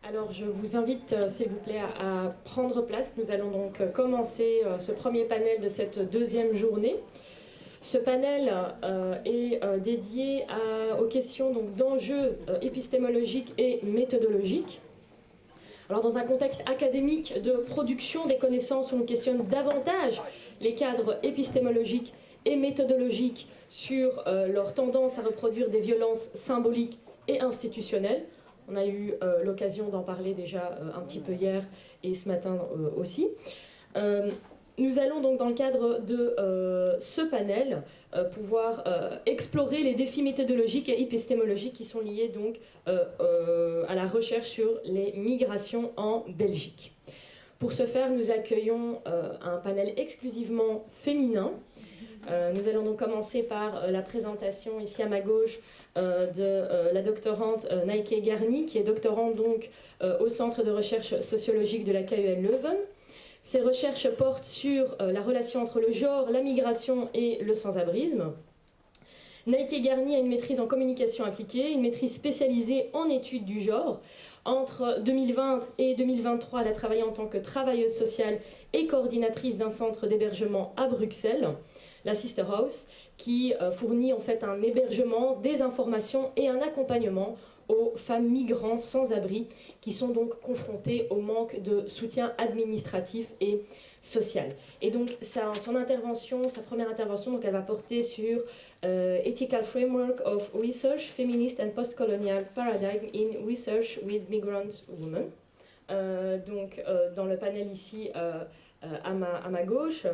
Alors je vous invite s'il vous plaît à prendre place. Nous allons donc commencer ce premier panel de cette deuxième journée. Ce panel est dédié aux questions d'enjeux épistémologiques et méthodologiques. Alors dans un contexte académique de production des connaissances où on questionne davantage les cadres épistémologiques et méthodologiques sur leur tendance à reproduire des violences symboliques et institutionnelles. On a eu l'occasion d'en parler déjà un petit peu hier et ce matin aussi. Nous allons donc dans le cadre de ce panel pouvoir explorer les défis méthodologiques et épistémologiques qui sont liés donc à la recherche sur les migrations en Belgique. Pour ce faire, nous accueillons un panel exclusivement féminin. Nous allons donc commencer par la présentation ici à ma gauche de la doctorante Naiké Garny, qui est doctorante donc au Centre de recherche sociologique de la KUL Leuven. Ses recherches portent sur la relation entre le genre, la migration et le sans-abrisme. Naiké Garny a une maîtrise en communication appliquée, une maîtrise spécialisée en études du genre. Entre 2020 et 2023, elle a travaillé en tant que travailleuse sociale et coordinatrice d'un centre d'hébergement à Bruxelles, la Sister House, qui fournit en fait un hébergement, des informations et un accompagnement aux femmes migrantes sans abri qui sont donc confrontées au manque de soutien administratif et social. Et donc son intervention, sa première intervention, donc elle va porter sur Ethical Framework of Research, Feminist and Postcolonial Paradigm in Research with Migrant Women. Dans le panel ici à ma gauche.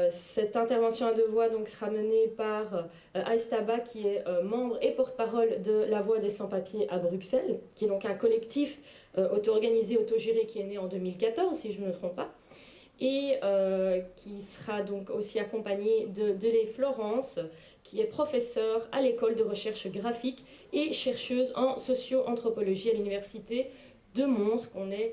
Cette intervention à deux voix donc, sera menée par Aista Bah, qui est membre et porte-parole de La Voix des Sans-Papiers à Bruxelles, qui est donc un collectif auto-organisé, auto-géré qui est né en 2014, si je ne me trompe pas, et qui sera donc aussi accompagnée de Florence, qui est professeure à l'école de recherche graphique et chercheuse en socio-anthropologie à l'université de Mons, qu'on est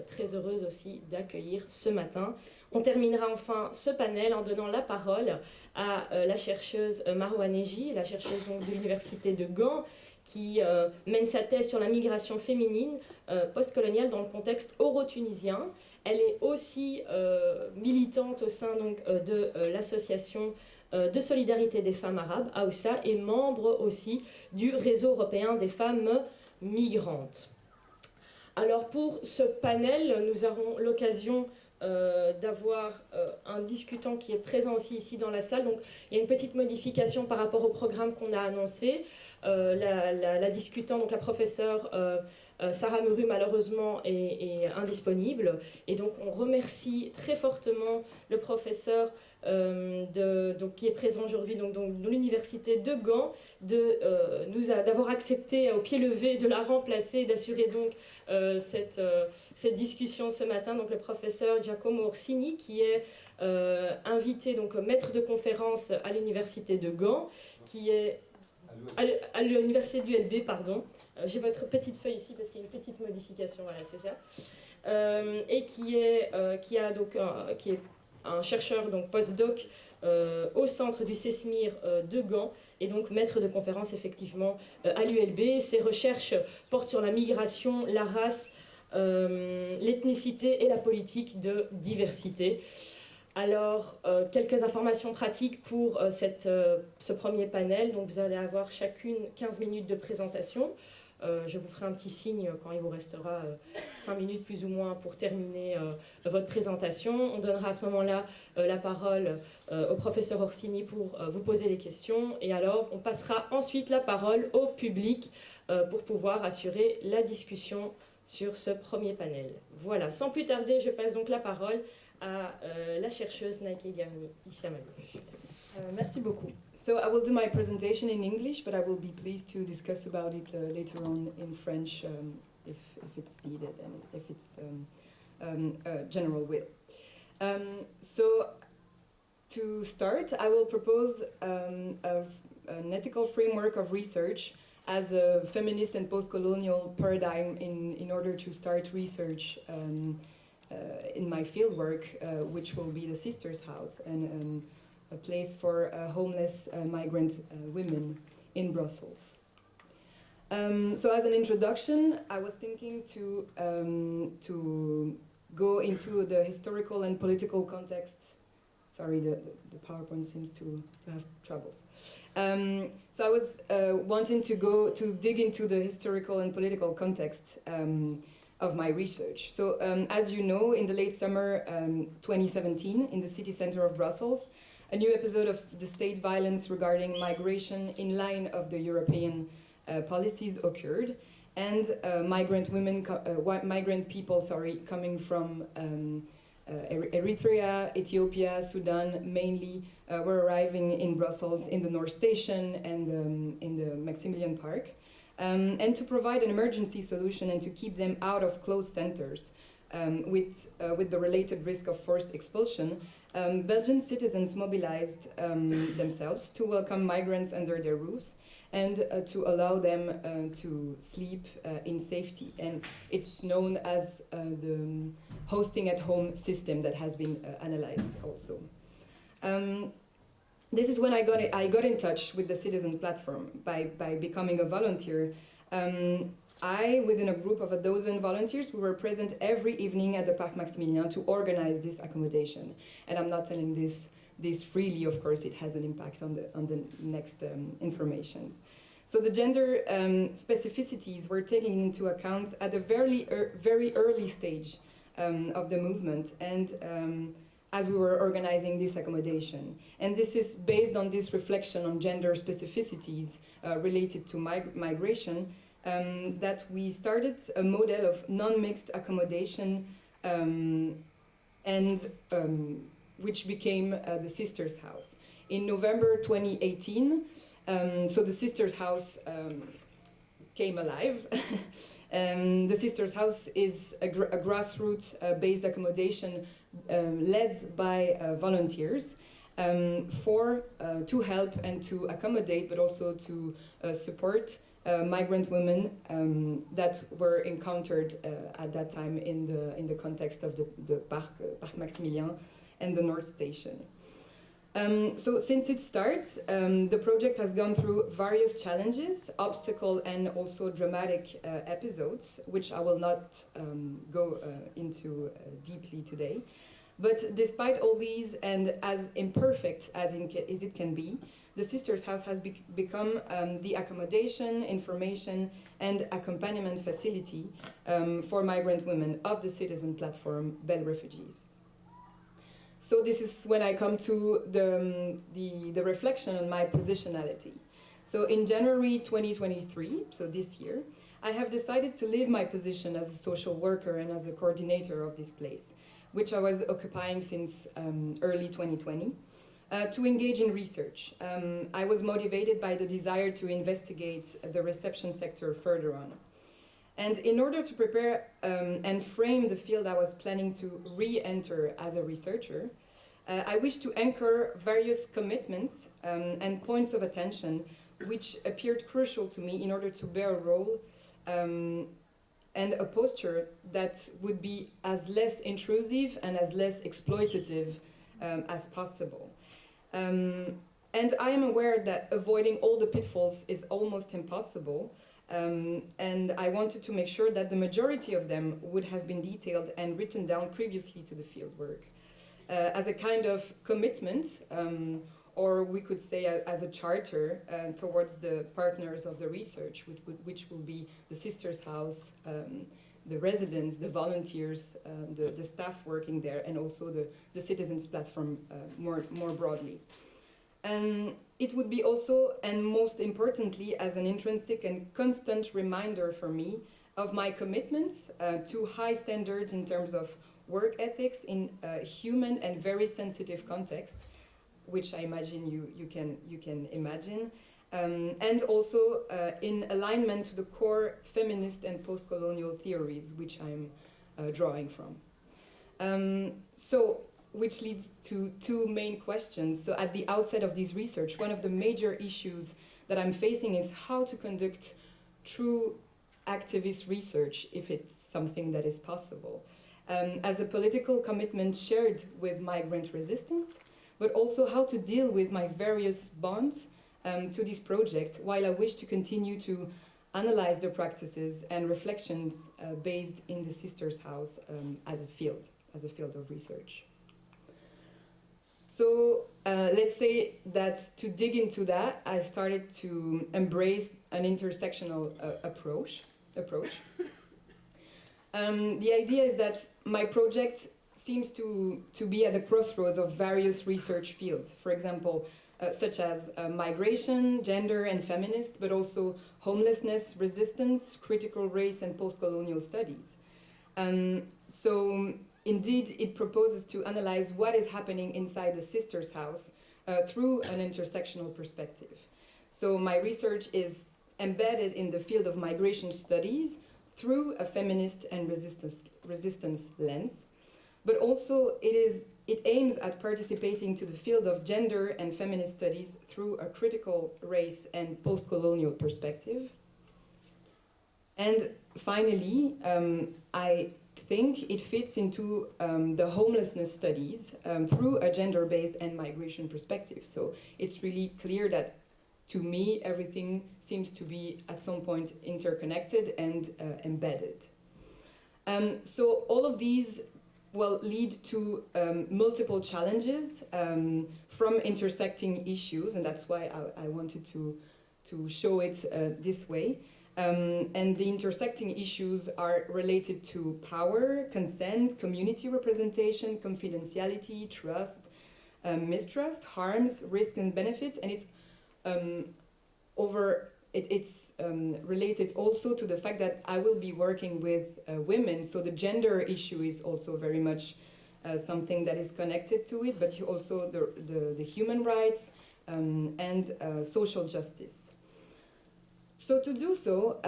très heureuse aussi d'accueillir ce matin. On terminera enfin ce panel en donnant la parole à la chercheuse Marwa Neji, la chercheuse donc, de l'université de Gand, qui mène sa thèse sur la migration féminine postcoloniale dans le contexte euro-tunisien. Elle est aussi militante au sein donc, de l'association de solidarité des femmes arabes, AOSA, et membre aussi du réseau européen des femmes migrantes. Alors pour ce panel, nous aurons l'occasion d'avoir un discutant qui est présent aussi ici dans la salle. Donc il y a une petite modification par rapport au programme qu'on a annoncé. La discutante, donc la professeure Sarah Muru, malheureusement est indisponible. Et donc on remercie très fortement le professeur qui est présent aujourd'hui donc, de l'université de Gand d'avoir accepté au pied levé de la remplacer et d'assurer donc cette discussion ce matin. Donc le professeur Giacomo Orsini, qui est invité, donc maître de conférence à l'université de Gand, qui est à l'université du LB, pardon. J'ai votre petite feuille ici parce qu'il y a une petite modification, voilà, c'est ça. Et qui est un chercheur, donc postdoc, au centre du CESMIR de Gand, et donc maître de conférence effectivement à l'ULB. Ses recherches portent sur la migration, la race, l'ethnicité et la politique de diversité. Alors, quelques informations pratiques pour ce premier panel. Donc, vous allez avoir chacune 15 minutes de présentation. Je vous ferai un petit signe quand il vous restera 5 minutes plus ou moins pour terminer votre présentation. On donnera à ce moment-là la parole au professeur Orsini pour vous poser les questions. Et alors, on passera ensuite la parole au public pour pouvoir assurer la discussion sur ce premier panel. Voilà, sans plus tarder, je passe donc la parole à la chercheuse Naiké Garny, ici à ma gauche. Merci beaucoup. So I will do my presentation in English, but I will be pleased to discuss about it later on in French if it's needed and if it's general will. So to start, I will propose an ethical framework of research as a feminist and post-colonial paradigm in order to start research in my fieldwork, which will be the Sisters' House, and a place for homeless migrant women in Brussels. So as an introduction, I was thinking to go into the historical and political context. Sorry, the PowerPoint seems to have troubles. So I was wanting to dig into the historical and political context of my research. So as you know, in the late summer 2017, in the city center of Brussels, a new episode of the state violence regarding migration in line of the European policies occurred, and migrant people, coming from Eritrea, Ethiopia, Sudan, mainly, were arriving in Brussels in the North Station and in the Maximilian Park, and to provide an emergency solution and to keep them out of closed centers with the related risk of forced expulsion. Belgian citizens mobilized themselves to welcome migrants under their roofs and to allow them to sleep in safety. And it's known as the hosting at home system that has been analyzed also. This is when I got in touch with the Citizen Platform by becoming a volunteer. Within a group of 12 volunteers, we were present every evening at the Parc Maximilien to organize this accommodation. And I'm not telling this freely, of course. It has an impact on the next informations. So the gender specificities were taken into account at a very early stage of the movement, and as we were organizing this accommodation. And this is based on this reflection on gender specificities related to migration, that we started a model of non-mixed accommodation which became the Sisters House. In November 2018, so the Sisters House came alive. The Sisters House is a grassroots-based accommodation led by volunteers to help and to accommodate, but also to support migrant women that were encountered at that time in the context of the Parc Maximilien and the North Station. So since its start, the project has gone through various challenges, obstacles, and also dramatic episodes, which I will not go into deeply today. But despite all these, and as imperfect as it can be, the Sisters House has become the accommodation, information, and accompaniment facility for migrant women of the Citizen Platform, Belle Refugees. So this is when I come to the reflection on my positionality. So in January 2023, so this year, I have decided to leave my position as a social worker and as a coordinator of this place, which I was occupying since early 2020, to engage in research. I was motivated by the desire to investigate the reception sector further on. And in order to prepare and frame the field I was planning to re-enter as a researcher, I wish to anchor various commitments and points of attention which appeared crucial to me in order to bear a role and a posture that would be as less intrusive and as less exploitative as possible. And I am aware that avoiding all the pitfalls is almost impossible, and I wanted to make sure that the majority of them would have been detailed and written down previously to the fieldwork as a kind of commitment, or we could say as a charter towards the partners of the research, which will be the Sisters House, the residents, the volunteers, the staff working there, and also the Citizens Platform more broadly. And it would be also, and most importantly, as an intrinsic and constant reminder for me of my commitments to high standards in terms of work ethics in a human and very sensitive context, which I imagine you can imagine, and also in alignment to the core feminist and post-colonial theories which I'm drawing from. Which leads to two main questions. So at the outset of this research, one of the major issues that I'm facing is how to conduct true activist research, if it's something that is possible, as a political commitment shared with migrant resistance, but also how to deal with my various bonds to this project, while I wish to continue to analyze the practices and reflections based in the Sisters' House as a field of research. So let's say that to dig into that, I started to embrace an intersectional approach. The idea is that my project seems to be at the crossroads of various research fields, for example, such as migration, gender and feminist, but also homelessness, resistance, critical race and post-colonial studies. So indeed, it proposes to analyze what is happening inside the Sisters' House through an intersectional perspective. So my research is embedded in the field of migration studies through a feminist and resistance lens, but also it aims at participating to the field of gender and feminist studies through a critical race and post-colonial perspective. And finally, I think it fits into the homelessness studies through a gender-based and migration perspective. So it's really clear that, to me, everything seems to be at some point interconnected and embedded. So all of these will lead to multiple challenges from intersecting issues, and that's why I wanted to show it this way. And the intersecting issues are related to power, consent, community representation, confidentiality, trust, mistrust, harms, risks and benefits, and it's related also to the fact that I will be working with women, so the gender issue is also very much something that is connected to it, but also the human rights and social justice. So to do so,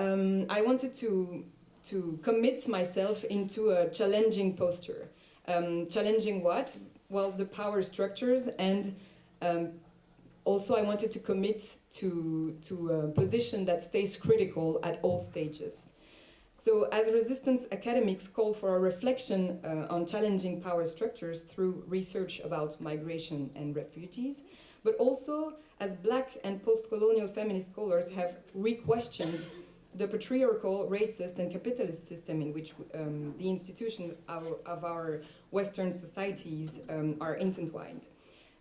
I wanted to commit myself into a challenging posture. Challenging what? Well, the power structures, and also I wanted to commit to a position that stays critical at all stages. So as resistance academics call for a reflection on challenging power structures through research about migration and refugees, but also as Black and post-colonial feminist scholars have re-questioned the patriarchal, racist and capitalist system in which the institutions of our Western societies are intertwined.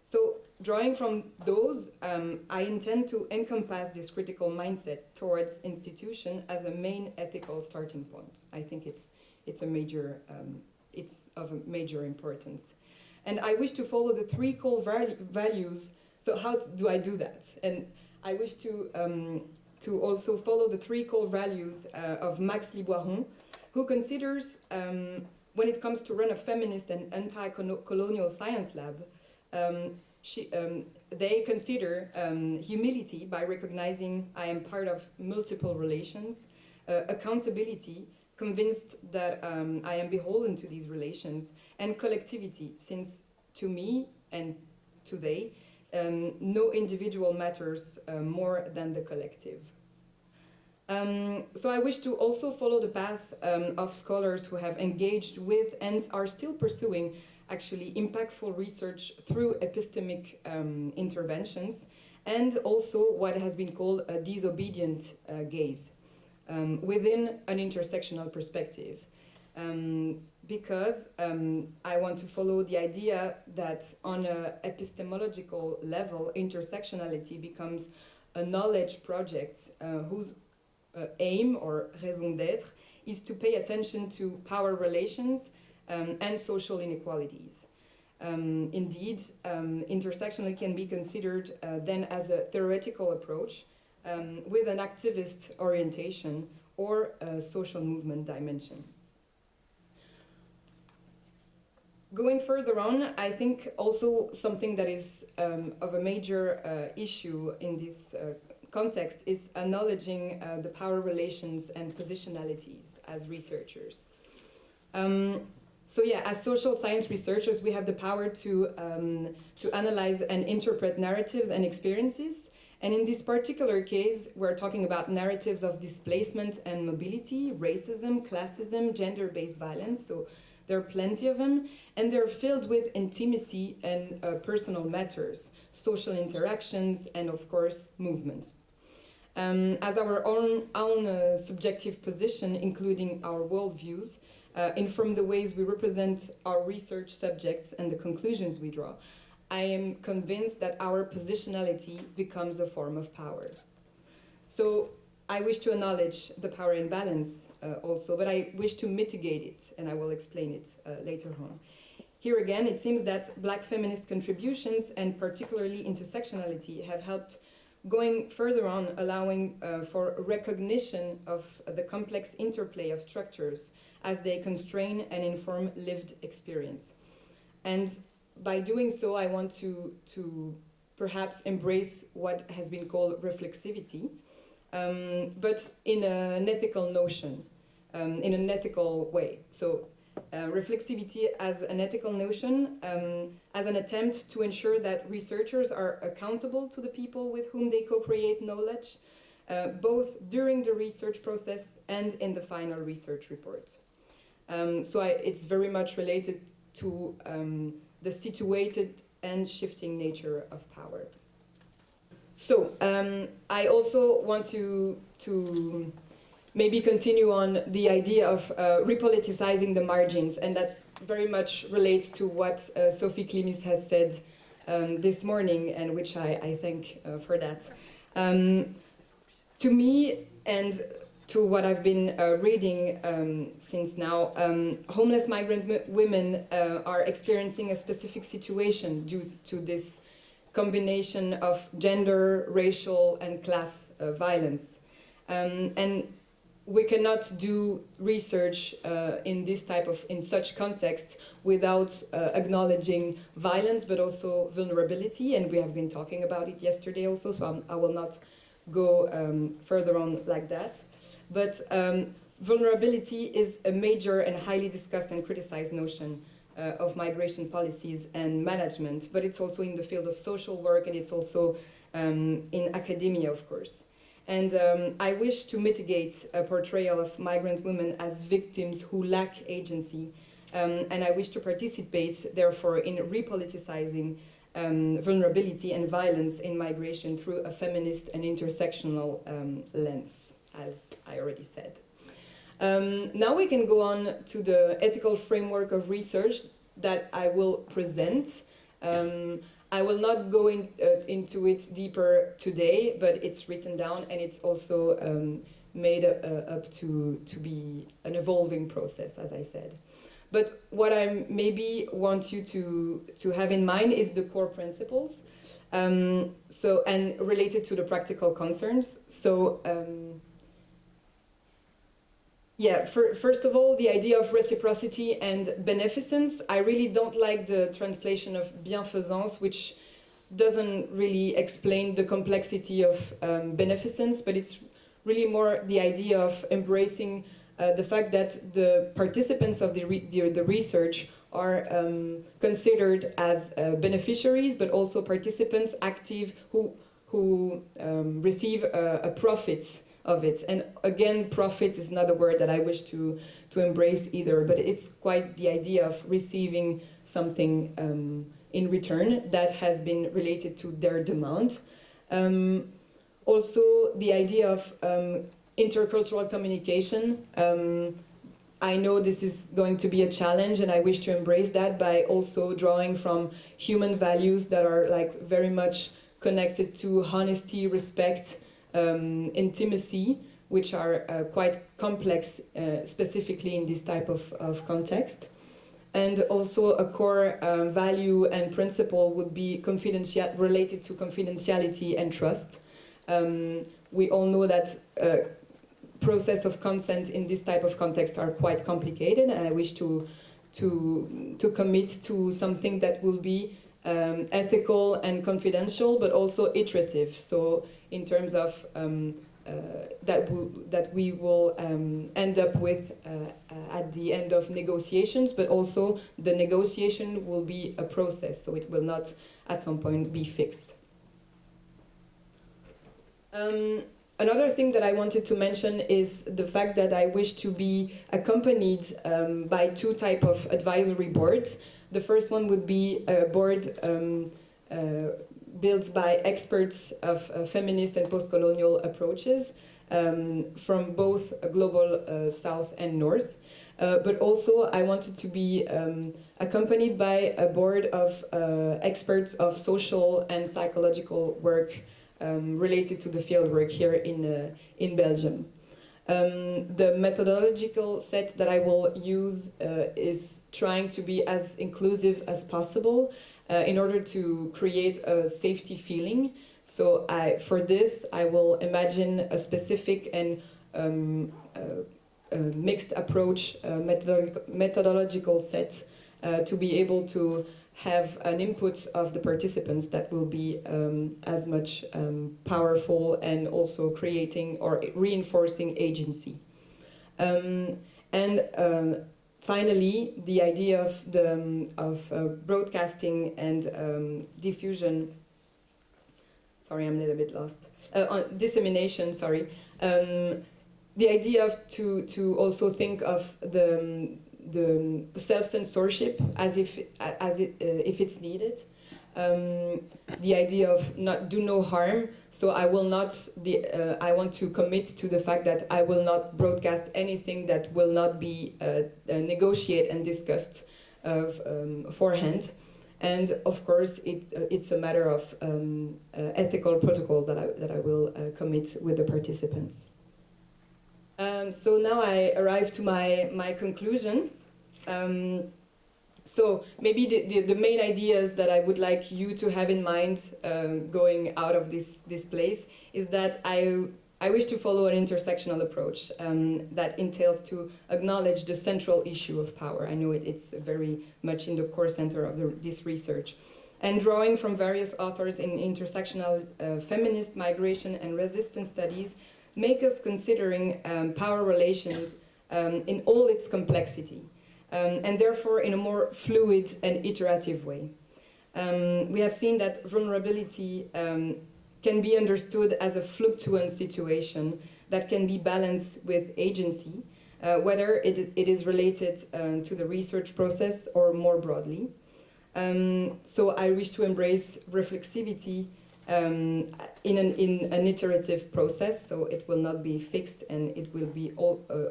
So drawing from those, I intend to encompass this critical mindset towards institution as a main ethical starting point. I think it's of a major importance. And I wish to follow the three core values. So how do I do that? And I wish to also follow the three core values of Max Liboiron, who considers, when it comes to run a feminist and anti-colonial science lab, they consider humility by recognizing I am part of multiple relations, accountability, convinced that I am beholden to these relations, and collectivity, since to me and today, no individual matters more than the collective. So I wish to also follow the path of scholars who have engaged with and are still pursuing actually impactful research through epistemic interventions, and also what has been called a disobedient gaze within an intersectional perspective. Because I want to follow the idea that on an epistemological level, intersectionality becomes a knowledge project whose aim or raison d'être is to pay attention to power relations and social inequalities. Indeed, intersectionality can be considered then as a theoretical approach with an activist orientation or a social movement dimension. Going further on, I think also something that is of a major issue in this context is acknowledging the power relations and positionalities as researchers. So yeah, as social science researchers, we have the power to analyze and interpret narratives and experiences. And in this particular case, we're talking about narratives of displacement and mobility, racism, classism, gender-based violence. So there are plenty of them, and they're filled with intimacy and personal matters, social interactions, and of course, movements. as our own subjective position, including our worldviews, inform the ways we represent our research subjects and the conclusions we draw, I am convinced that our positionality becomes a form of power. So I wish to acknowledge the power imbalance also, but I wish to mitigate it, and I will explain it later on. Here again, it seems that Black feminist contributions, and particularly intersectionality, have helped going further on, allowing for recognition of the complex interplay of structures as they constrain and inform lived experience. And by doing so, I want to perhaps embrace what has been called reflexivity, but in an ethical notion, in an ethical way. So reflexivity as an ethical notion, as an attempt to ensure that researchers are accountable to the people with whom they co-create knowledge, both during the research process and in the final research report. It's very much related to the situated and shifting nature of power. So I also want to maybe continue on the idea of repoliticizing the margins, and that very much relates to what Sophie Klimis has said this morning, and which I thank for that. To me, and to what I've been reading since now, homeless migrant women are experiencing a specific situation due to this combination of gender, racial, and class violence. And we cannot do research in such context without acknowledging violence, but also vulnerability, and we have been talking about it yesterday also, so I will not go further on like that. But vulnerability is a major and highly discussed and criticized notion of migration policies and management, but it's also in the field of social work, and it's also in academia, of course. And I wish to mitigate a portrayal of migrant women as victims who lack agency, and I wish to participate, therefore, in repoliticizing vulnerability and violence in migration through a feminist and intersectional lens, as I already said. Now we can go on to the ethical framework of research that I will present. I will not go into it deeper today, but it's written down, and it's also made up to be an evolving process, as I said. But what I maybe want you to have in mind is the core principles, and related to the practical concerns. So, first of all, the idea of reciprocity and beneficence. I really don't like the translation of bienfaisance, which doesn't really explain the complexity of beneficence, but it's really more the idea of embracing the fact that the participants of the research are considered as beneficiaries, but also participants active who receive a profit of it. And again, profit is not a word that I wish to embrace either, but it's quite the idea of receiving something in return that has been related to their demand. Also, the idea of intercultural communication. I know this is going to be a challenge, and I wish to embrace that by also drawing from human values that are like very much connected to honesty, respect, intimacy, which are quite complex, specifically in this type of context. And also a core value and principle would be related to confidentiality and trust. We all know that process of consent in this type of context are quite complicated, and I wish to commit to something that will be ethical and confidential, but also iterative. So in terms of that we will end up with at the end of negotiations, but also the negotiation will be a process, so it will not at some point be fixed. Another thing that I wanted to mention is the fact that I wish to be accompanied by two types of advisory boards. The first one would be a board built by experts of feminist and post-colonial approaches from both global south and north. But also I wanted to be accompanied by a board of experts of social and psychological work related to the fieldwork here in Belgium. The methodological set that I will use is trying to be as inclusive as possible in order to create a safety feeling. So for this, I will imagine a specific and mixed approach methodological set to be able to have an input of the participants that will be as much powerful and also creating or reinforcing agency. Finally, the idea of broadcasting and diffusion. Sorry, I'm a little bit lost. Dissemination. Sorry. The idea of to also think of the self-censorship as if it's needed. The idea of not do no harm. So I will not. I want to commit to the fact that I will not broadcast anything that will not be negotiated and discussed beforehand. And of course, it's a matter of ethical protocol that I will commit with the participants. So now I arrive to my conclusion. So maybe the main ideas that I would like you to have in mind going out of this place is that I wish to follow an intersectional approach that entails to acknowledge the central issue of power. I know it's very much in the core center of this research. And drawing from various authors in intersectional feminist, migration, and resistance studies, make us considering power relations in all its complexity, and therefore in a more fluid and iterative way. We have seen that vulnerability can be understood as a fluctuant situation that can be balanced with agency, whether it is related to the research process or more broadly. So I wish to embrace reflexivity in an iterative process, so it will not be fixed and it will be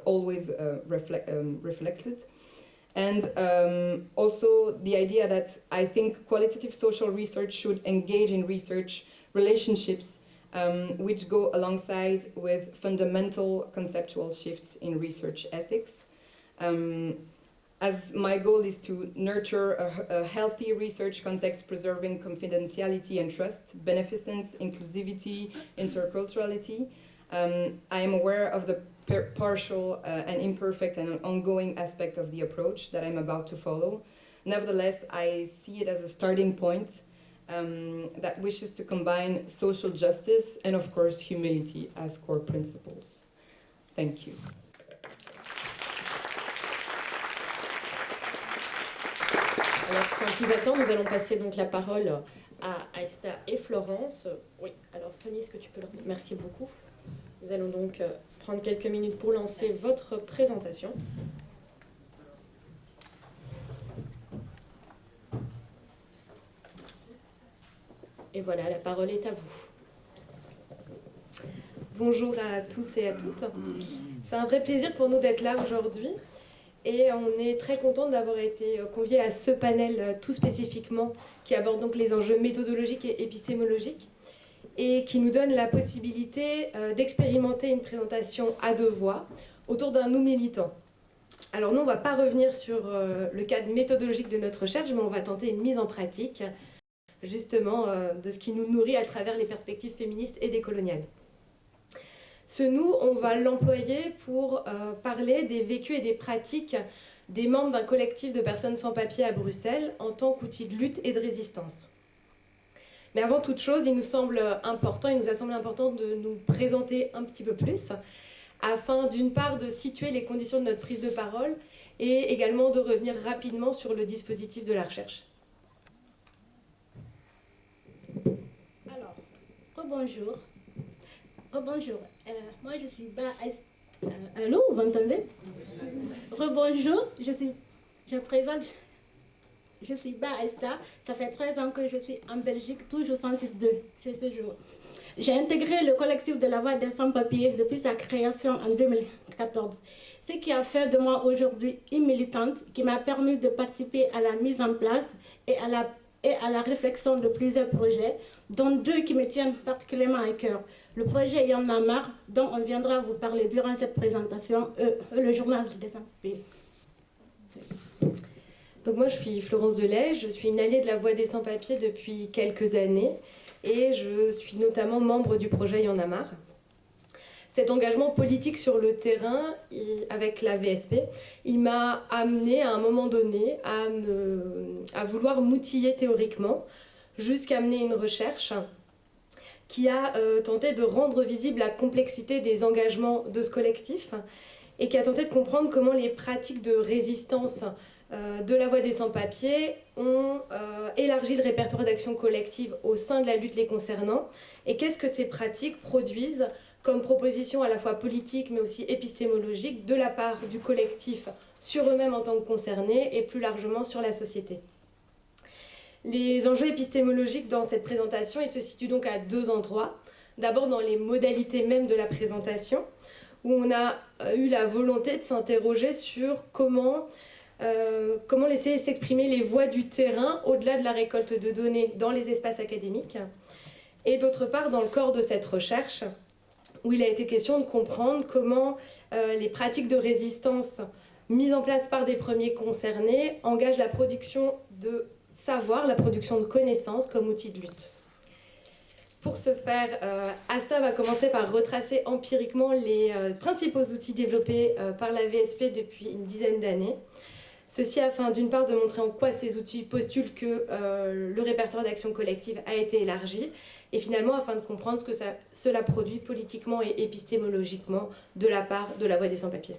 always reflected. And also the idea that I think qualitative social research should engage in research relationships which go alongside with fundamental conceptual shifts in research ethics. As my goal is to nurture a healthy research context preserving confidentiality and trust, beneficence, inclusivity, interculturality, I am aware of the partial and imperfect and ongoing aspect of the approach that I'm about to follow. Nevertheless, I see it as a starting point that wishes to combine social justice and, of course, humility as core principles. Thank you. Alors, sans plus attendre, nous allons passer donc la parole à Aista et Florence. Oui, alors Fanny, est-ce que tu peux leur... Merci beaucoup. Nous allons donc prendre quelques minutes pour lancer votre présentation. Et voilà, la parole est à vous. Bonjour à tous et à toutes. C'est un vrai plaisir pour nous d'être là aujourd'hui. Et on est très content d'avoir été conviés à ce panel tout spécifiquement qui aborde donc les enjeux méthodologiques et épistémologiques et qui nous donne la possibilité d'expérimenter une présentation à deux voix autour d'un nous militant. Alors nous, on ne va pas revenir sur le cadre méthodologique de notre recherche, mais on va tenter une mise en pratique justement de ce qui nous nourrit à travers les perspectives féministes et décoloniales. Ce nous, on va l'employer pour parler des vécus et des pratiques des membres d'un collectif de personnes sans papier à Bruxelles en tant qu'outil de lutte et de résistance. Mais avant toute chose, il nous a semblé important de nous présenter un petit peu plus, afin d'une part de situer les conditions de notre prise de parole et également de revenir rapidement sur le dispositif de la recherche. Alors, rebonjour. Rebonjour. Moi, je suis Bah. Allô, vous m'entendez? Rebonjour. Je présente. je suis Bah Aista. Ça fait 13 ans que je suis en Belgique, toujours 106.2, c'est ce jour. J'ai intégré le collectif de la Voix des sans-papiers depuis sa création en 2014. Ce qui a fait de moi aujourd'hui une militante qui m'a permis de participer à la mise en place et à la réflexion de plusieurs projets, dont 2 qui me tiennent particulièrement à cœur. Le projet Y en a marre, dont on viendra vous parler durant cette présentation, le journal des sans-papiers. Donc moi, je suis Florence Delhaye, je suis une alliée de la Voix des sans-papiers depuis quelques années et je suis notamment membre du projet Y en a marre. Cet engagement politique sur le terrain, avec la VSP, il m'a amené à un moment donné à vouloir m'outiller théoriquement jusqu'à mener une recherche qui a tenté de rendre visible la complexité des engagements de ce collectif et qui a tenté de comprendre comment les pratiques de résistance de la Voix des sans-papiers ont élargi le répertoire d'action collective au sein de la lutte les concernant et qu'est-ce que ces pratiques produisent comme proposition à la fois politique mais aussi épistémologique de la part du collectif sur eux-mêmes en tant que concernés et plus largement sur la société. Les enjeux épistémologiques dans cette présentation, ils se situent donc à 2 endroits. D'abord dans les modalités même de la présentation, où on a eu la volonté de s'interroger sur comment laisser s'exprimer les voix du terrain au-delà de la récolte de données dans les espaces académiques. Et d'autre part, dans le corps de cette recherche, où il a été question de comprendre comment les pratiques de résistance mises en place par des premiers concernés engagent la production de savoir, la production de connaissances comme outil de lutte. Pour ce faire, Aista va commencer par retracer empiriquement les principaux outils développés par la VSP depuis une dizaine d'années. Ceci afin d'une part de montrer en quoi ces outils postulent que le répertoire d'action collective a été élargi et finalement afin de comprendre ce que cela produit politiquement et épistémologiquement de la part de la Voix des sans-papiers.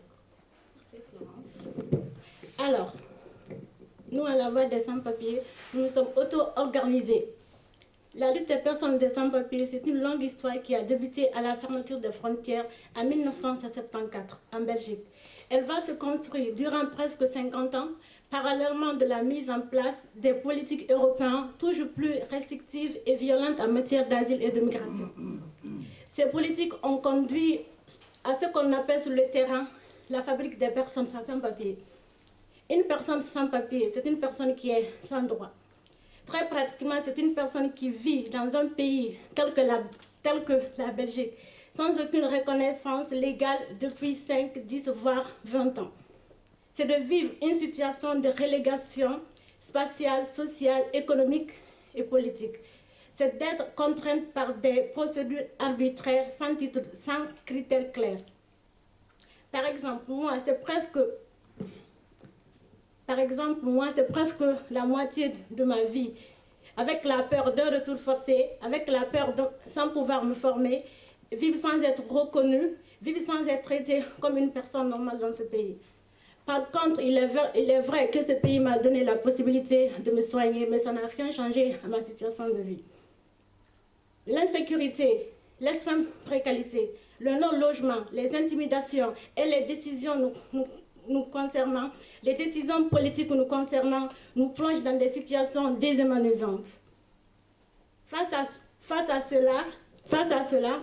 Merci Florence. Alors, nous à la Voix des sans-papiers, nous sommes auto-organisés. La lutte des personnes des sans-papiers, c'est une longue histoire qui a débuté à la fermeture des frontières en 1974 en Belgique. Elle va se construire durant presque 50 ans, parallèlement de la mise en place des politiques européennes toujours plus restrictives et violentes en matière d'asile et de migration. Ces politiques ont conduit à ce qu'on appelle sur le terrain la fabrique des personnes sans papier. Une personne sans papier, c'est une personne qui est sans droit. Très pratiquement, c'est une personne qui vit dans un pays tel que la Belgique, sans aucune reconnaissance légale depuis 5, 10, voire 20 ans. C'est de vivre une situation de relégation spatiale, sociale, économique et politique. C'est d'être contrainte par des procédures arbitraires sans titre, sans critères clairs. Par exemple, moi, c'est presque la moitié de ma vie, avec la peur d'un retour forcé, avec la peur sans pouvoir me former, vivre sans être reconnue, vivre sans être traitée comme une personne normale dans ce pays. Par contre, il est vrai que ce pays m'a donné la possibilité de me soigner, mais ça n'a rien changé à ma situation de vie. L'insécurité, l'extrême précarité, le non-logement, les intimidations et les décisions nous concernant, les décisions politiques nous concernant, nous plongent dans des situations déshumanisantes. Face à cela,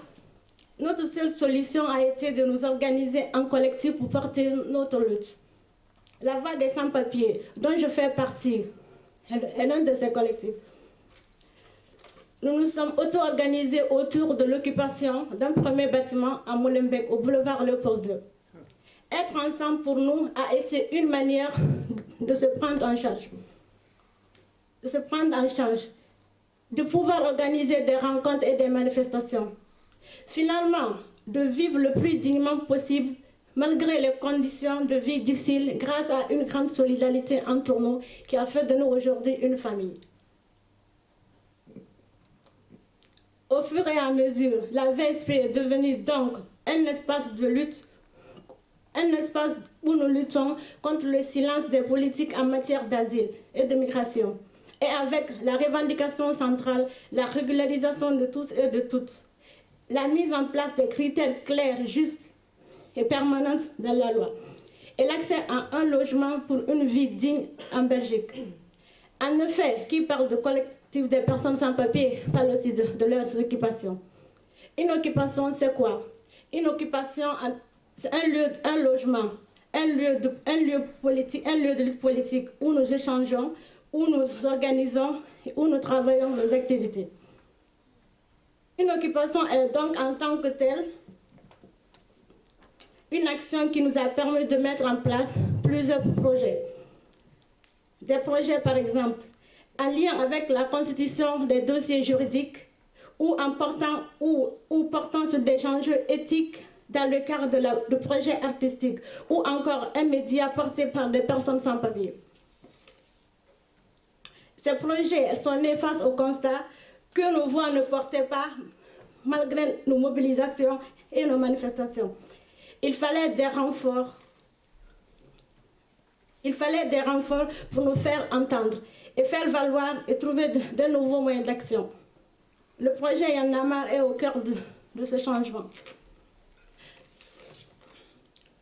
notre seule solution a été de nous organiser en collectif pour porter notre lutte. La Voix des sans-papiers, dont je fais partie, est l'un de ces collectifs. Nous nous sommes auto-organisés autour de l'occupation d'un premier bâtiment à Molenbeek, au boulevard Léopold II. Être ensemble pour nous a été une manière de se prendre en charge. De pouvoir organiser des rencontres et des manifestations. Finalement, de vivre le plus dignement possible, malgré les conditions de vie difficiles, grâce à une grande solidarité entre nous qui a fait de nous aujourd'hui une famille. Au fur et à mesure, la VSP est devenue donc un espace de lutte, un espace où nous luttons contre le silence des politiques en matière d'asile et de migration, et avec la revendication centrale, la régularisation de tous et de toutes, la mise en place de critères clairs, justes et permanents dans la loi, et l'accès à un logement pour une vie digne en Belgique. En effet, qui parle de collectif des personnes sans papier parle aussi de leurs occupations. Une occupation, c'est quoi? Une occupation, c'est un logement, un lieu de lutte politique où nous échangeons, où nous organisons, où nous travaillons nos activités. Une occupation est donc en tant que telle une action qui nous a permis de mettre en place plusieurs projets. Des projets, par exemple, en lien avec la constitution des dossiers juridiques ou portant sur des enjeux éthiques dans le cadre de projets artistiques ou encore un média porté par des personnes sans papier. Ces projets sont nés face au constat que nos voix ne portaient pas malgré nos mobilisations et nos manifestations. Il fallait des renforts. Il fallait des renforts pour nous faire entendre et faire valoir et trouver de nouveaux moyens d'action. Le projet Y'en a marre est au cœur de ce changement.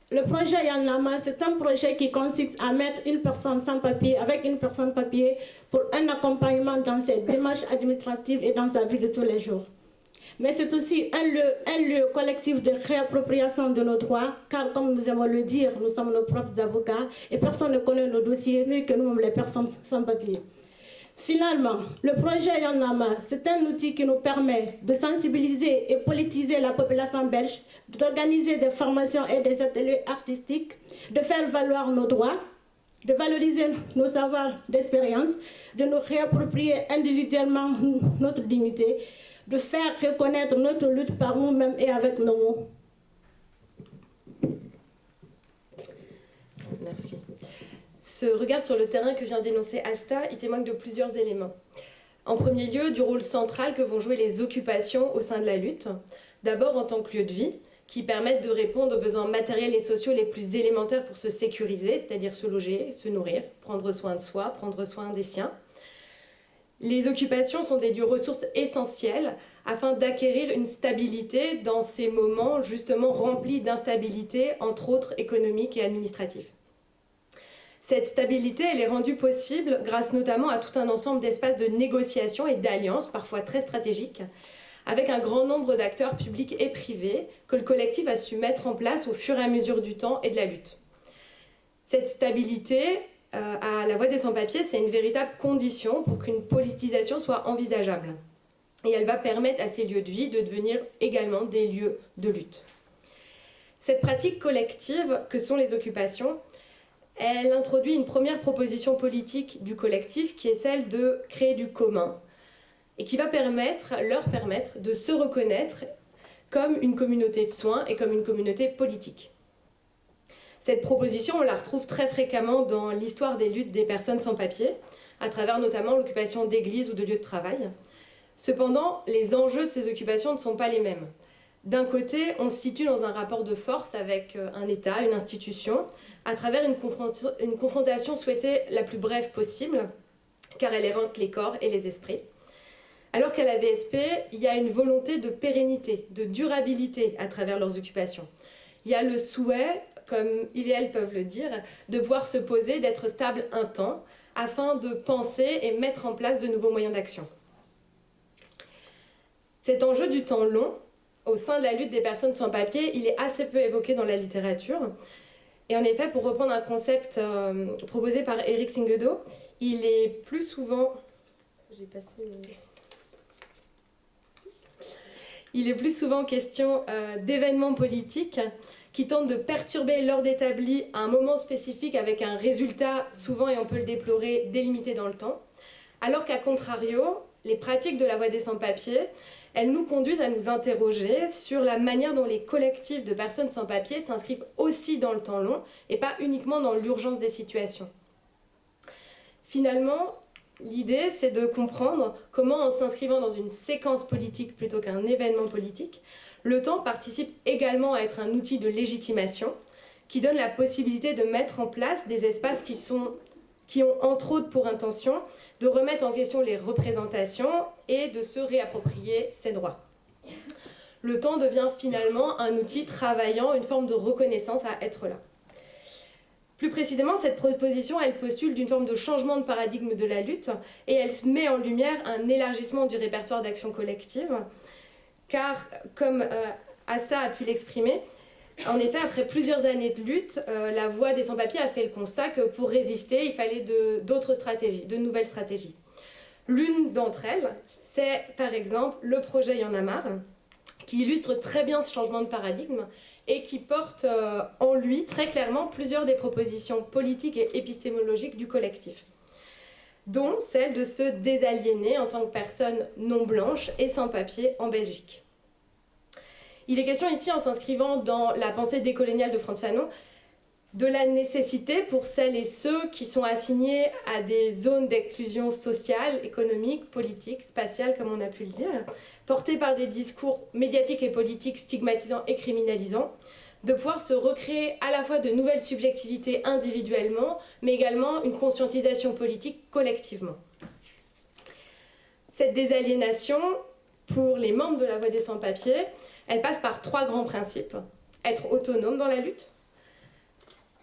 Le projet Y'en a marre, c'est un projet qui consiste à mettre une personne sans papier avec une personne papier pour un accompagnement dans ses démarches administratives et dans sa vie de tous les jours. Mais c'est aussi un lieu collectif de réappropriation de nos droits, car comme nous aimons le dire, nous sommes nos propres avocats et personne ne connaît nos dossiers mieux que nous, les personnes sans papier. Finalement, le projet Y'en a marre, c'est un outil qui nous permet de sensibiliser et politiser la population belge, d'organiser des formations et des ateliers artistiques, de faire valoir nos droits, de valoriser nos savoirs d'expérience, de nous réapproprier individuellement notre dignité, de faire reconnaître notre lutte par nous-mêmes et avec nos mots. Merci. Ce regard sur le terrain que vient d'énoncer Aista, il témoigne de plusieurs éléments. En premier lieu, du rôle central que vont jouer les occupations au sein de la lutte. D'abord en tant que lieu de vie, qui permettent de répondre aux besoins matériels et sociaux les plus élémentaires pour se sécuriser, c'est-à-dire se loger, se nourrir, prendre soin de soi, prendre soin des siens. Les occupations sont des lieux ressources essentiels afin d'acquérir une stabilité dans ces moments justement remplis d'instabilité, entre autres économiques et administratives. Cette stabilité, elle est rendue possible grâce notamment à tout un ensemble d'espaces de négociation et d'alliances, parfois très stratégiques, avec un grand nombre d'acteurs publics et privés que le collectif a su mettre en place au fur et à mesure du temps et de la lutte. Cette stabilité, à la Voix des sans-papiers, c'est une véritable condition pour qu'une politisation soit envisageable. Et elle va permettre à ces lieux de vie de devenir également des lieux de lutte. Cette pratique collective que sont les occupations, elle introduit une première proposition politique du collectif qui est celle de créer du commun et qui va leur permettre de se reconnaître comme une communauté de soins et comme une communauté politique. Cette proposition, on la retrouve très fréquemment dans l'histoire des luttes des personnes sans papier, à travers notamment l'occupation d'églises ou de lieux de travail. Cependant, les enjeux de ces occupations ne sont pas les mêmes. D'un côté, on se situe dans un rapport de force avec un État, une institution, à travers une confrontation souhaitée la plus brève possible, car elle éreintent les corps et les esprits. Alors qu'à la VSP, il y a une volonté de pérennité, de durabilité à travers leurs occupations. Il y a le souhait, comme ils et elles peuvent le dire, de pouvoir se poser, d'être stable un temps, afin de penser et mettre en place de nouveaux moyens d'action. Cet enjeu du temps long, au sein de la lutte des personnes sans papier, il est assez peu évoqué dans la littérature. Et en effet, pour reprendre un concept proposé par Eric Singedo, il est plus souvent... Il est plus souvent question d'événements politiques qui tentent de perturber l'ordre établi à un moment spécifique avec un résultat souvent, et on peut le déplorer, délimité dans le temps. Alors qu'à contrario, les pratiques de la Voix des sans-papiers, elles nous conduisent à nous interroger sur la manière dont les collectifs de personnes sans papier s'inscrivent aussi dans le temps long et pas uniquement dans l'urgence des situations. Finalement, l'idée, c'est de comprendre comment, en s'inscrivant dans une séquence politique plutôt qu'un événement politique, le temps participe également à être un outil de légitimation qui donne la possibilité de mettre en place des espaces qui ont entre autres pour intention de remettre en question les représentations et de se réapproprier ses droits. Le temps devient finalement un outil travaillant, une forme de reconnaissance à être là. Plus précisément, cette proposition, elle postule d'une forme de changement de paradigme de la lutte et elle met en lumière un élargissement du répertoire d'action collective, car, comme Aista a pu l'exprimer, en effet, après plusieurs années de lutte, la voix des sans-papiers a fait le constat que pour résister, il fallait d'autres stratégies, de nouvelles stratégies. L'une d'entre elles, c'est par exemple le projet Y en a marre, qui illustre très bien ce changement de paradigme et qui porte en lui très clairement plusieurs des propositions politiques et épistémologiques du collectif, dont celle de se désaliéner en tant que personne non blanche et sans papier en Belgique. Il est question ici, en s'inscrivant dans la pensée décoloniale de Frantz Fanon, de la nécessité pour celles et ceux qui sont assignés à des zones d'exclusion sociale, économique, politique, spatiale, comme on a pu le dire, portés par des discours médiatiques et politiques stigmatisants et criminalisants, de pouvoir se recréer à la fois de nouvelles subjectivités individuellement, mais également une conscientisation politique collectivement. Cette désaliénation, pour les membres de la Voix des sans-papiers, elle passe par 3 grands principes. Être autonome dans la lutte,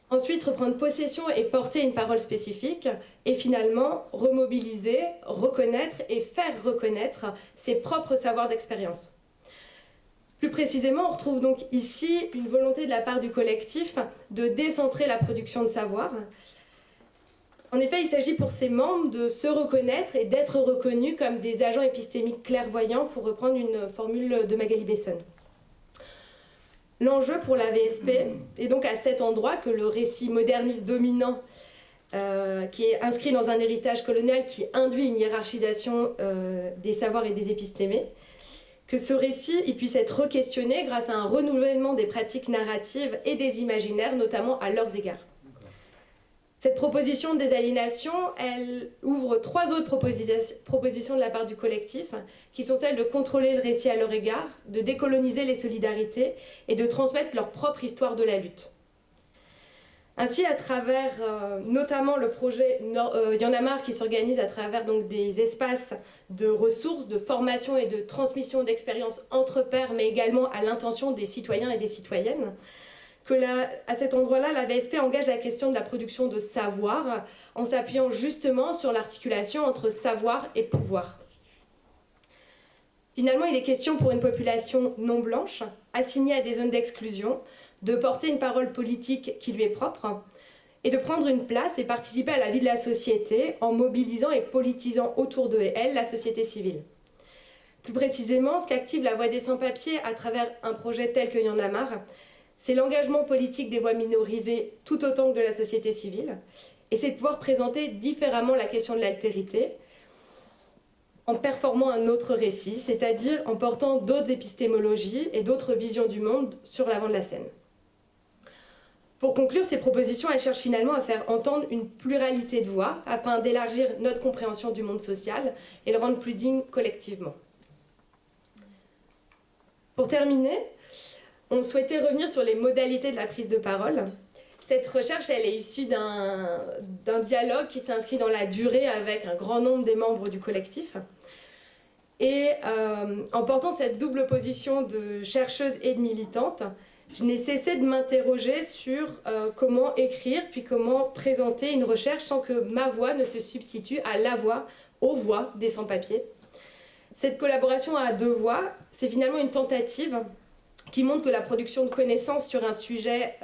ensuite reprendre possession et porter une parole spécifique, et finalement remobiliser, reconnaître et faire reconnaître ses propres savoirs d'expérience. Plus précisément, on retrouve donc ici une volonté de la part du collectif de décentrer la production de savoir. En effet, il s'agit pour ses membres de se reconnaître et d'être reconnus comme des agents épistémiques clairvoyants, pour reprendre une formule de Magali Besson. L'enjeu pour la VSP est donc à cet endroit que le récit moderniste dominant, qui est inscrit dans un héritage colonial qui induit une hiérarchisation des savoirs et des épistémés, que ce récit il puisse être re-questionné grâce à un renouvellement des pratiques narratives et des imaginaires, notamment à leurs égards. Cette proposition de désaliénation, elle ouvre 3 autres propositions de la part du collectif, qui sont celles de contrôler le récit à leur égard, de décoloniser les solidarités et de transmettre leur propre histoire de la lutte. Ainsi, à travers notamment le projet Y en a marre, qui s'organise à travers donc, des espaces de ressources, de formation et de transmission d'expériences entre pairs, mais également à l'intention des citoyens et des citoyennes, à cet endroit-là, la VSP engage la question de la production de savoir en s'appuyant justement sur l'articulation entre savoir et pouvoir. Finalement, il est question pour une population non blanche, assignée à des zones d'exclusion, de porter une parole politique qui lui est propre et de prendre une place et participer à la vie de la société en mobilisant et politisant autour de elle la société civile. Plus précisément, ce qu'active la Voix des sans-papiers à travers un projet tel que Y en a marre, c'est l'engagement politique des voix minorisées tout autant que de la société civile, et c'est de pouvoir présenter différemment la question de l'altérité en performant un autre récit, c'est-à-dire en portant d'autres épistémologies et d'autres visions du monde sur l'avant de la scène. Pour conclure, ces propositions, elles cherchent finalement à faire entendre une pluralité de voix afin d'élargir notre compréhension du monde social et le rendre plus digne collectivement. Pour terminer, on souhaitait revenir sur les modalités de la prise de parole. Cette recherche, elle est issue d'un dialogue qui s'inscrit dans la durée avec un grand nombre des membres du collectif. Et en portant cette double position de chercheuse et de militante, je n'ai cessé de m'interroger sur comment écrire, puis comment présenter une recherche sans que ma voix ne se substitue à la voix, aux voix des sans-papiers. Cette collaboration à 2 voix, c'est finalement une tentative qui montre que la production de connaissances sur un sujet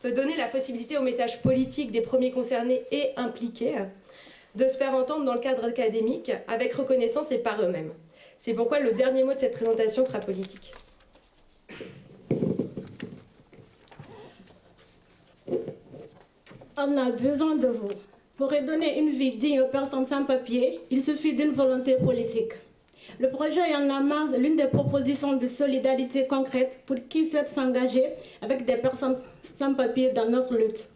peut donner la possibilité au message politique des premiers concernés et impliqués de se faire entendre dans le cadre académique avec reconnaissance et par eux-mêmes. C'est pourquoi le dernier mot de cette présentation sera politique. On a besoin de vous. Pour redonner une vie digne aux personnes sans papier, il suffit d'une volonté politique. Le projet Y en a marre est l'une des propositions de solidarité concrète pour qui souhaite s'engager avec des personnes sans papier dans notre lutte.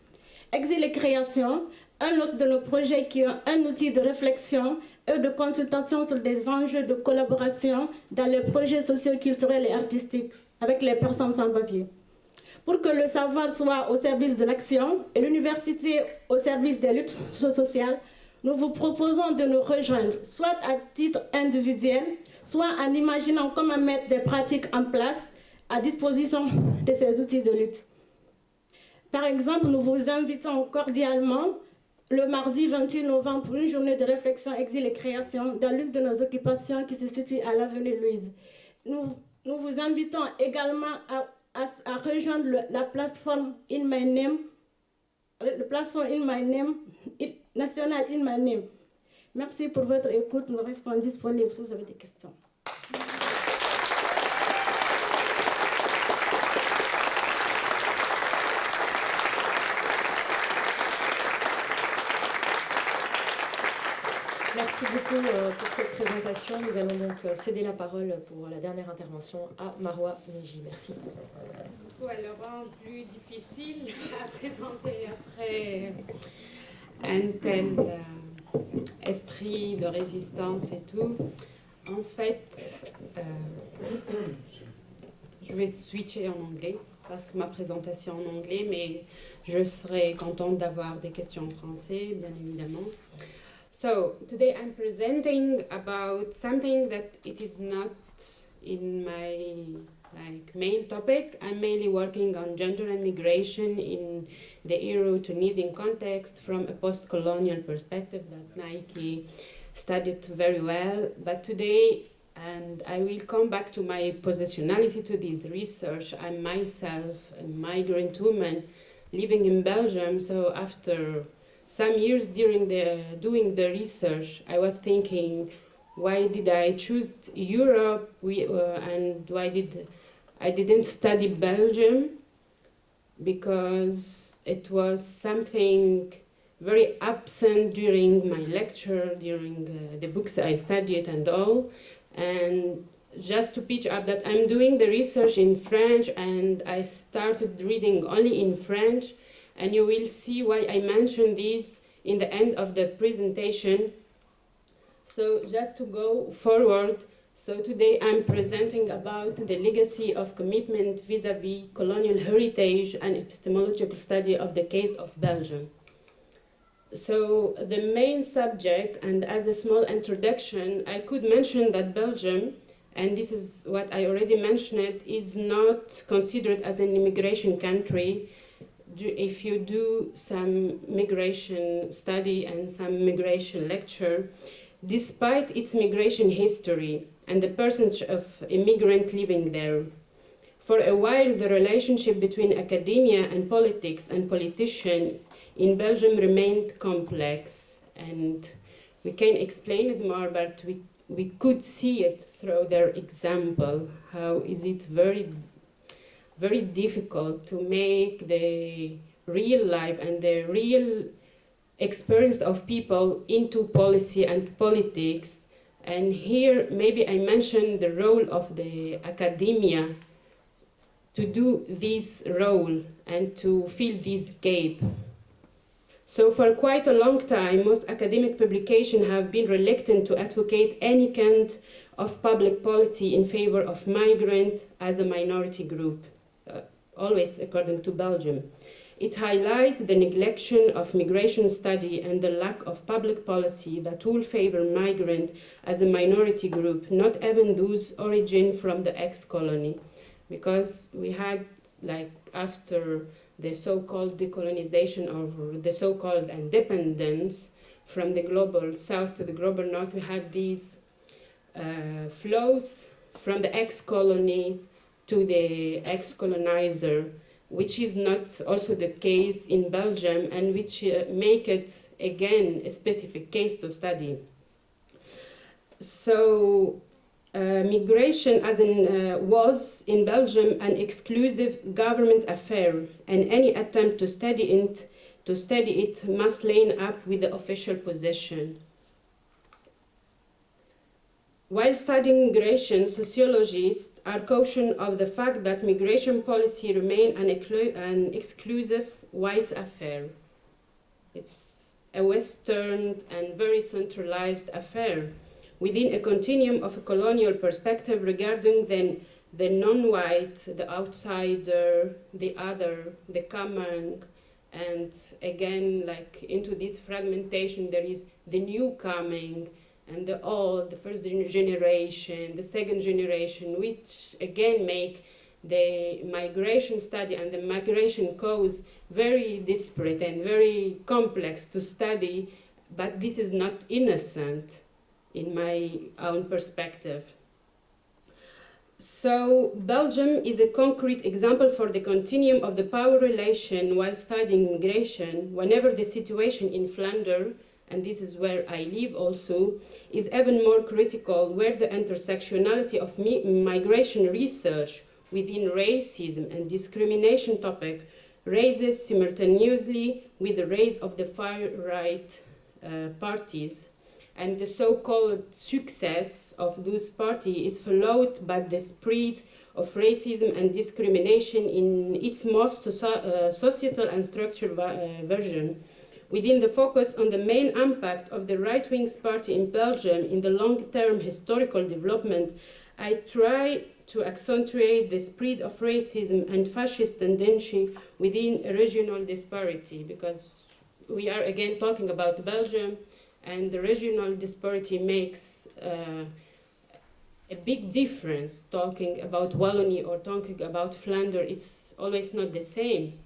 Exil et création, un autre de nos projets qui est un outil de réflexion et de consultation sur des enjeux de collaboration dans les projets socio-culturels et artistiques avec les personnes sans papier. Pour que le savoir soit au service de l'action et l'université au service des luttes sociales, nous vous proposons de nous rejoindre, soit à titre individuel, soit en imaginant comment mettre des pratiques en place à disposition de ces outils de lutte. Par exemple, nous vous invitons cordialement le mardi 28 novembre pour une journée de réflexion, exil et création dans l'une de nos occupations qui se situe à l'avenue Louise. Nous vous invitons également à rejoindre la plateforme In My Name, nationale In My Name. Merci pour votre écoute. Nous restons disponibles si vous avez des questions. Merci beaucoup pour cette présentation. Nous allons donc céder la parole pour la dernière intervention à Marwa Neji. Merci. Alors, plus difficile à présenter après un tel esprit de résistance et tout. En fait, je vais switcher en anglais parce que ma présentation en anglais, mais je serai contente d'avoir des questions en français, bien évidemment. So today I'm presenting about something that it is not in my main topic. I'm mainly working on gender and migration in the Euro-Tunisian context from a post-colonial perspective that Naiké studied very well. But today, and I will come back to my positionality to this research, I'm myself a migrant woman living in Belgium, so after some years during doing the research, I was thinking, why did I choose Europe and why I didn't study Belgium? Because it was something very absent during my lecture, during the books I studied and all. And just to pitch up that I'm doing the research in French and I started reading only in French. And you will see why I mention this in the end of the presentation. So just to go forward, so today I'm presenting about the legacy of commitment vis-a-vis colonial heritage and epistemological study of the case of Belgium. So the main subject, and as a small introduction, I could mention that Belgium, and this is what I already mentioned, is not considered as an immigration country. If you do some migration study and some migration lecture, despite its migration history and the percentage of immigrants living there. For a while, the relationship between academia and politics and politicians in Belgium remained complex, and we can explain it more, but we could see it through their example. How is it very difficult to make the real life and the real experience of people into policy and politics. And here maybe I mentioned the role of the academia to do this role and to fill this gap. So for quite a long time, most academic publications have been reluctant to advocate any kind of public policy in favor of migrants as a minority group. Always according to Belgium. It highlights the neglection of migration study and the lack of public policy that will favor migrants as a minority group, not even those origin from the ex-colony. Because we had, like, after the so-called decolonization or the so-called independence from the global south to the global north, we had these flows from the ex-colonies to the ex-colonizer, which is not also the case in Belgium, and which make it, again, a specific case to study. So migration was in Belgium an exclusive government affair, and any attempt to study it must line up with the official position. While studying migration, sociologists are cautioned of the fact that migration policy remains an exclusive white affair. It's a Western and very centralized affair within a continuum of a colonial perspective regarding the non-white, the outsider, the other, the common, and again, like into this fragmentation, there is the new coming, and the old, the first generation, the second generation, which again make the migration study and the migration cause very disparate and very complex to study, but this is not innocent in my own perspective. So Belgium is a concrete example for the continuum of the power relation while studying migration, whenever the situation in Flanders, and this is where I live also, is even more critical, where the intersectionality of migration research within racism and discrimination topic raises simultaneously with the rise of the far-right parties. And the so-called success of those parties is followed by the spread of racism and discrimination in its most societal and structural version, within the focus on the main impact of the right-wing party in Belgium in the long-term historical development. I try to accentuate the spread of racism and fascist tendency within a regional disparity, because we are again talking about Belgium, and the regional disparity makes a big difference. Talking about Wallonie or talking about Flanders, it's always not the same.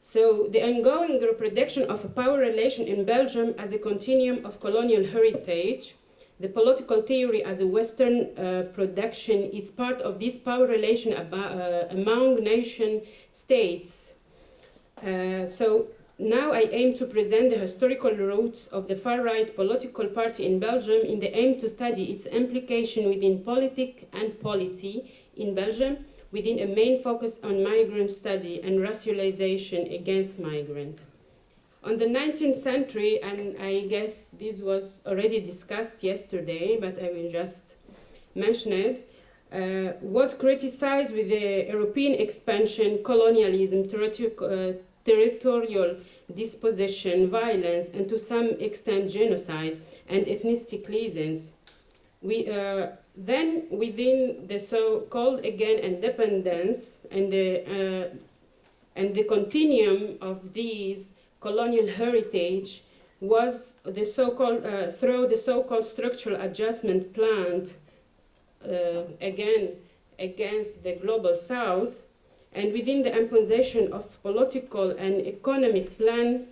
So the ongoing reproduction of a power relation in Belgium as a continuum of colonial heritage, the political theory as a Western production, is part of this power relation among nation states. So now I aim to present the historical roots of the far-right political party in Belgium in the aim to study its implication within politics and policy in Belgium, within a main focus on migrant study and racialization against migrants. On the 19th century, and I guess this was already discussed yesterday, but I will just mention it, was criticized with the European expansion, colonialism, territorial dispossession, violence, and to some extent genocide and ethnic cleansing. Then within the so-called again independence and the continuum of these colonial heritage was the so-called through the so-called structural adjustment planned again against the global South, and within the imposition of political and economic plan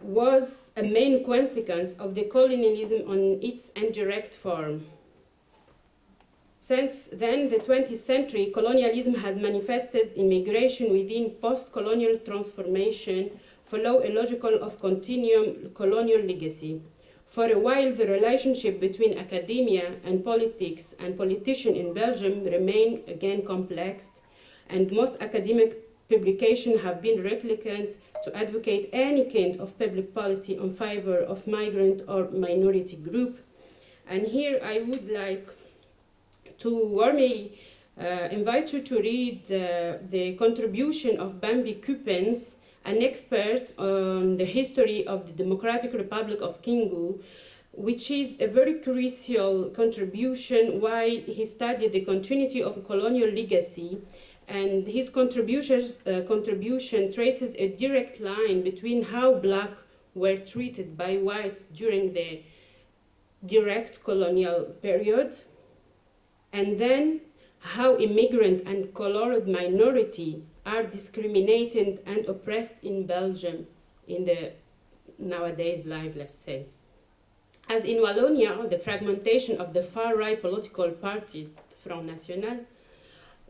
was a main consequence of the colonialism on its indirect form. Since then, the 20th century, colonialism has manifested in migration within post-colonial transformation, follow a logical of continuum colonial legacy. For a while, the relationship between academia and politics and politicians in Belgium remained again complex, and most academic publications have been reluctant to advocate any kind of public policy in favor of migrant or minority group. And here I would like to warmly invite you to read the contribution of Bambi Coupens, an expert on the history of the Democratic Republic of Congo, which is a very crucial contribution while he studied the continuity of a colonial legacy. And his contribution traces a direct line between how black were treated by whites during the direct colonial period, and then how immigrant and colored minority are discriminated and oppressed in Belgium in the nowadays life, let's say. As in Wallonia, the fragmentation of the far-right political party, Front National,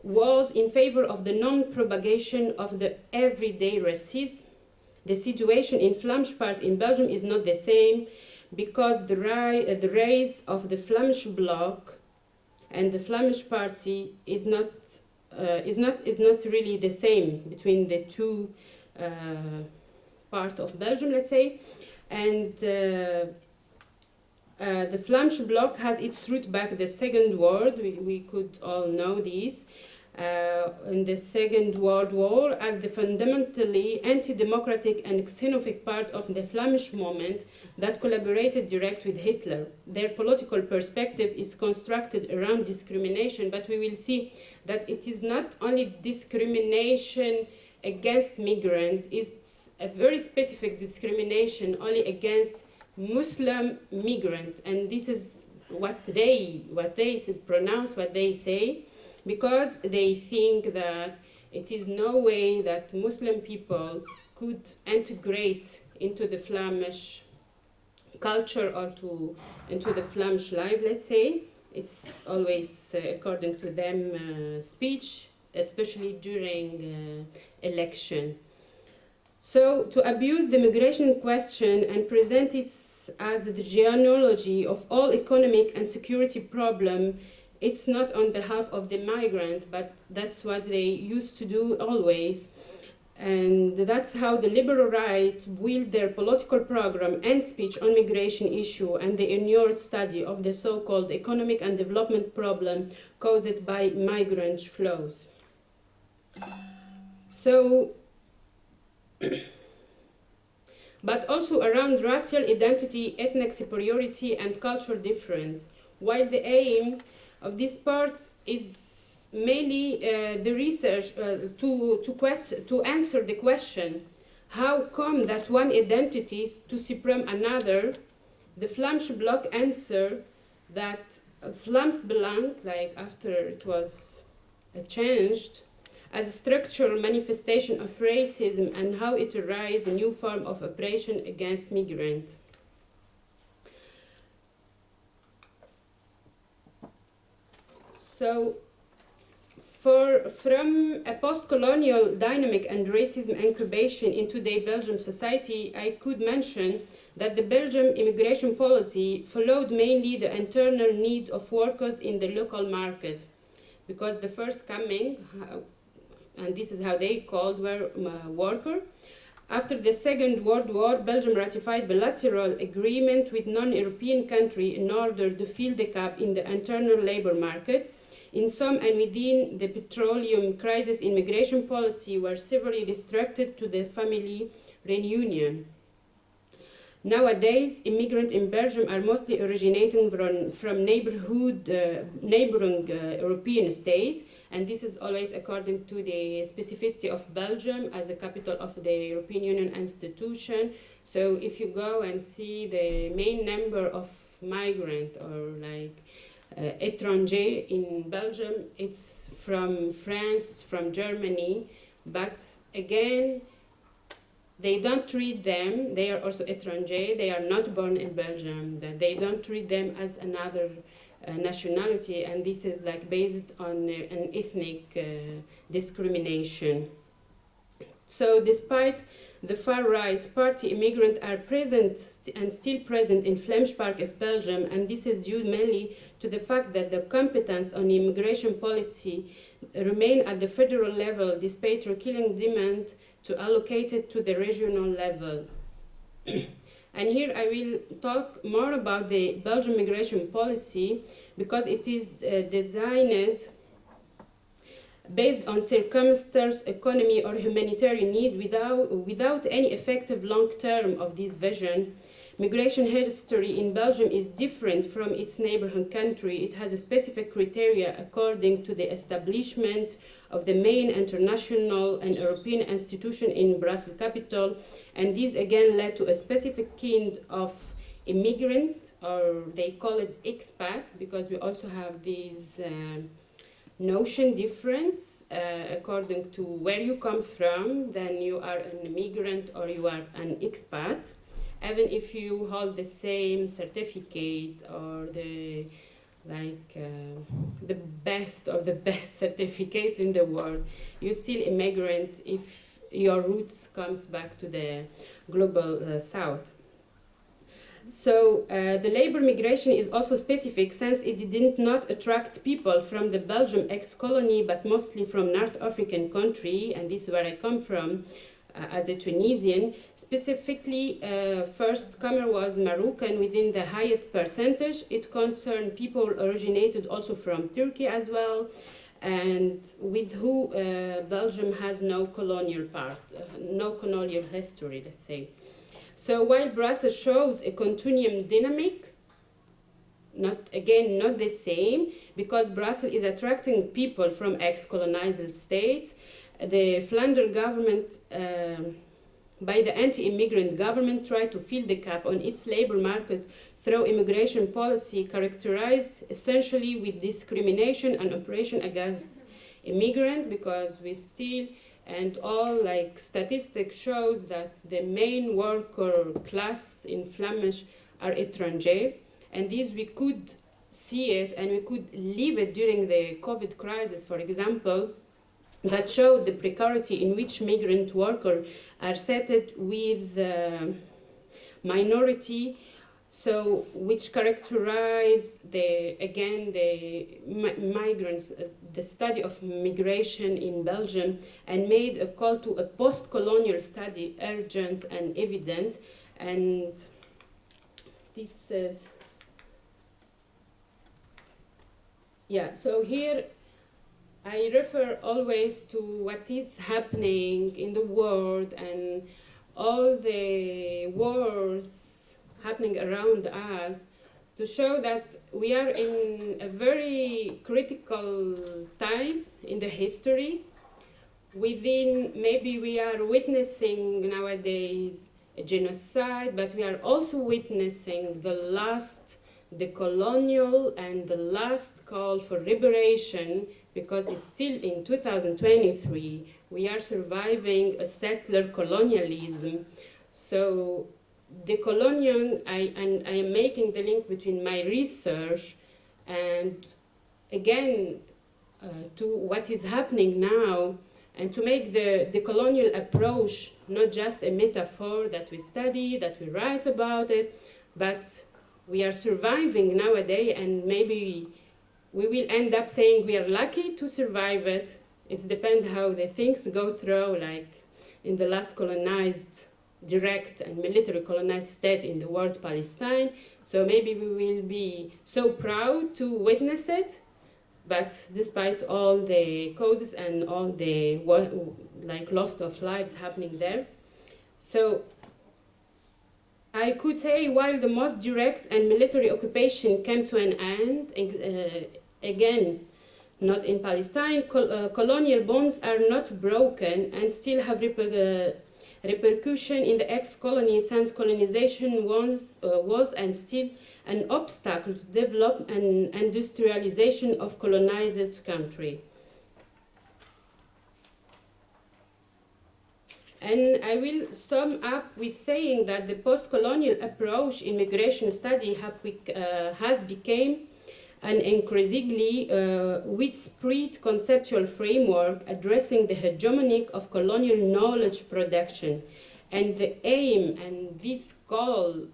was in favor of the non-propagation of the everyday racism. The situation in Flemish part in Belgium is not the same, because the rise of the Flemish bloc and the Flemish party is not really the same between the two parts of Belgium, let's say. And the Flemish bloc has its root back the Second World. We could all know this. In the Second World War, as the fundamentally anti-democratic and xenophobic part of the Flemish movement that collaborated direct with Hitler. Their political perspective is constructed around discrimination, but we will see that it is not only discrimination against migrants, it's a very specific discrimination only against Muslim migrants, and this is what they pronounce, what they say, because they think that it is no way that Muslim people could integrate into the Flemish culture or into the Flemish life, let's say. It's always, according to them, speech, especially during election. So to abuse the migration question and present it as the genealogy of all economic and security problem, it's not on behalf of the migrant, but that's what they used to do always. And that's how the liberal right built their political program and speech on migration issue and the inured study of the so-called economic and development problem caused by migrant flows. So, but also around racial identity, ethnic superiority, and cultural difference, while the aim of this part is mainly the research to answer the question, how come that one identity is to supreme another? The Flemish bloc answer that Flams belong, like after it was changed, as a structural manifestation of racism and how it arises a new form of oppression against migrants. So, from a post-colonial dynamic and racism incubation in today's Belgium society, I could mention that the Belgium immigration policy followed mainly the internal need of workers in the local market, because the first coming, and this is how they called, were worker. After the Second World War, Belgium ratified bilateral agreement with non-European countries in order to fill the gap in the internal labor market. In some and within the petroleum crisis, immigration policy were severely restricted to the family reunion. Nowadays, immigrants in Belgium are mostly originating from neighboring European states, and this is always according to the specificity of Belgium as the capital of the European Union institution. So if you go and see the main number of migrants or like étrangers in Belgium, it's from France, from Germany, but again, they don't treat them, they are also étrangers, they are not born in Belgium, they don't treat them as another nationality, and this is like based on an ethnic discrimination. So despite the far-right party, immigrants are present and still present in Flemish part of Belgium, and this is due mainly to the fact that the competence on immigration policy remain at the federal level despite repealing demand to allocate it to the regional level. And here I will talk more about the Belgian migration policy because it is designed based on circumstance, economy, or humanitarian need without any effective long-term of this vision. Migration history in Belgium is different from its neighboring country. It has a specific criteria according to the establishment of the main international and European institution in Brussels capital, and this again led to a specific kind of immigrant, or they call it expat, because we also have these notion difference according to where you come from. Then you are an immigrant or you are an expat, even if you hold the same certificate or the best of the best certificate in the world, you're still immigrant if your roots comes back to the global south. So the labor migration is also specific since it did not attract people from the Belgium ex-colony, but mostly from North African country, and this is where I come from as a Tunisian. Specifically, first comer was Moroccan within the highest percentage. It concerned people originated also from Turkey as well, and with who Belgium has no colonial part, no colonial history, let's say. So while Brussels shows a continuum dynamic, not the same, because Brussels is attracting people from ex-colonial states, the Flanders government, by the anti-immigrant government, tried to fill the gap on its labor market through immigration policy characterized essentially with discrimination and oppression against immigrants, because we still, and all like statistics shows that the main worker class in Flemish are étrangers, and this we could see it and we could live it during the COVID crisis, for example, that showed the precarity in which migrant workers are settled with minority, so which characterize the migrants, the study of migration in Belgium, and made a call to a post-colonial study urgent and evident. And this says, yeah, so here I refer always to what is happening in the world and all the wars happening around us, to show that we are in a very critical time in the history. Maybe we are witnessing nowadays a genocide, but we are also witnessing the colonial and the last call for liberation, because it's still in 2023. We are surviving a settler colonialism. So the colonial, I am making the link between my research and again to what is happening now, and to make the colonial approach not just a metaphor that we study, that we write about it, but we are surviving nowadays, and maybe we will end up saying we are lucky to survive it. It depends how the things go through, like in the last colonized, direct and military colonized state in the world, Palestine. So maybe we will be so proud to witness it, but despite all the causes and all the loss of lives happening there. So I could say, while the most direct and military occupation came to an end, again, not in Palestine, colonial bonds are not broken and still have repercussion in the ex-colony, since colonization was and still an obstacle to develop and industrialization of colonized country. And I will sum up with saying that the post-colonial approach in migration study has become an increasingly widespread conceptual framework addressing the hegemony of colonial knowledge production. And the aim and this call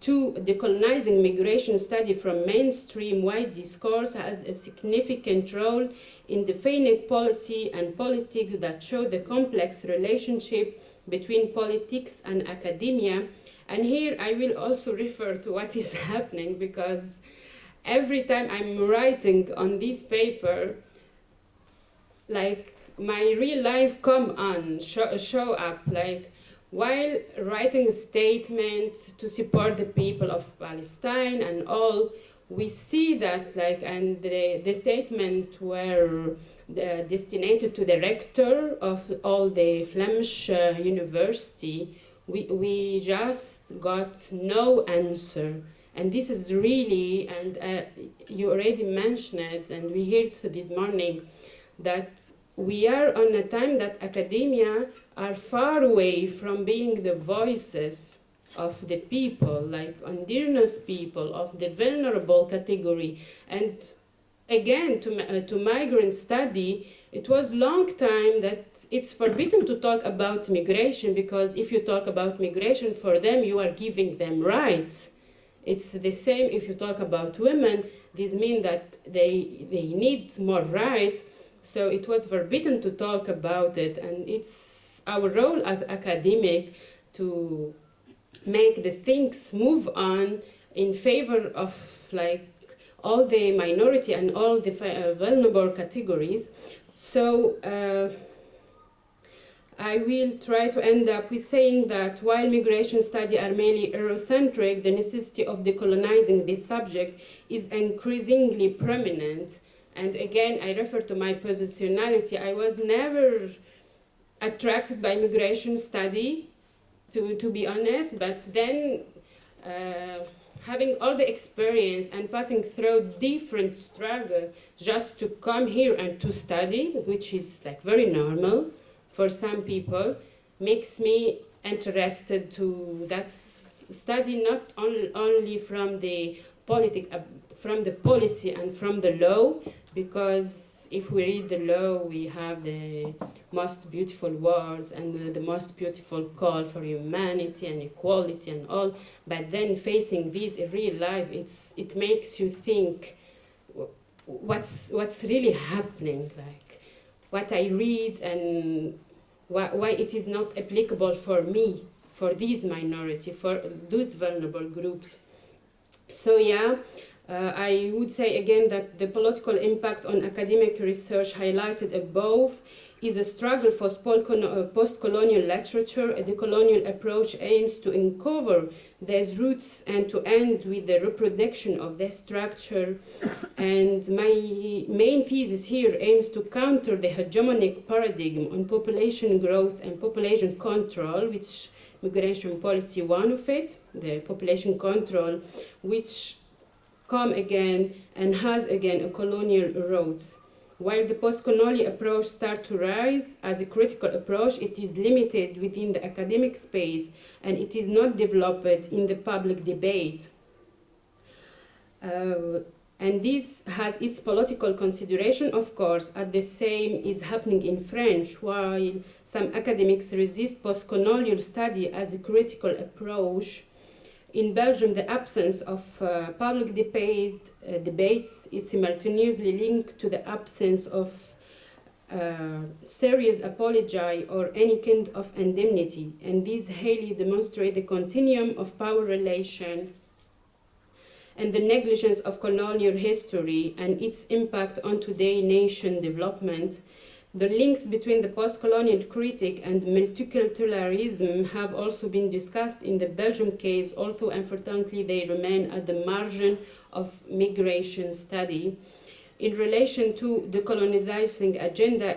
to decolonizing migration study from mainstream white discourse has a significant role in defining policy and politics that show the complex relationship between politics and academia. And here I will also refer to what is happening, because every time I'm writing on this paper, like my real life show up, like while writing a statement to support the people of Palestine and all, we see that and the statement were destined to the rector of all the Flemish university. We just got no answer. And this is really, and you already mentioned it, and we heard this morning, that we are on a time that academia are far away from being the voices of the people, like indigenous people, of the vulnerable category. And again, to migrant study, it was long time that it's forbidden to talk about migration, because if you talk about migration for them, you are giving them rights. It's the same if you talk about women. This means that they need more rights. So it was forbidden to talk about it. And it's our role as academic to make the things move on in favor of all the minority and all the vulnerable categories. So I will try to end up with saying that while migration studies are mainly Eurocentric, the necessity of decolonizing this subject is increasingly prominent. And again, I refer to my positionality. I was never attracted by migration study, to be honest, but then having all the experience and passing through different struggle just to come here and to study, which is like very normal for some people, makes me interested to that study not only from the from the policy and from the law, because if we read the law, we have the most beautiful words and the most beautiful call for humanity and equality and all. But then facing this in real life, it makes you think what's really happening, like what I read and why it is not applicable for me, for these minority, for those vulnerable groups. So yeah, I would say again that the political impact on academic research highlighted above is a struggle for post-colonial literature. A decolonial approach aims to uncover these roots and to end with the reproduction of their structure. And my main thesis here aims to counter the hegemonic paradigm on population growth and population control, which migration policy one of it, the population control, which come again and has again a colonial roots. While the post-colonial approach starts to rise as a critical approach, it is limited within the academic space and it is not developed in the public debate. And this has its political consideration, of course, as the same is happening in French, while some academics resist post-colonial study as a critical approach. In Belgium, the absence of public debates is simultaneously linked to the absence of serious apology or any kind of indemnity, and these highly demonstrate the continuum of power relation and the negligence of colonial history and its impact on today's nation development. The links between the post-colonial critique and multiculturalism have also been discussed in the Belgian case, although unfortunately they remain at the margin of migration study. In relation to the colonizing agenda,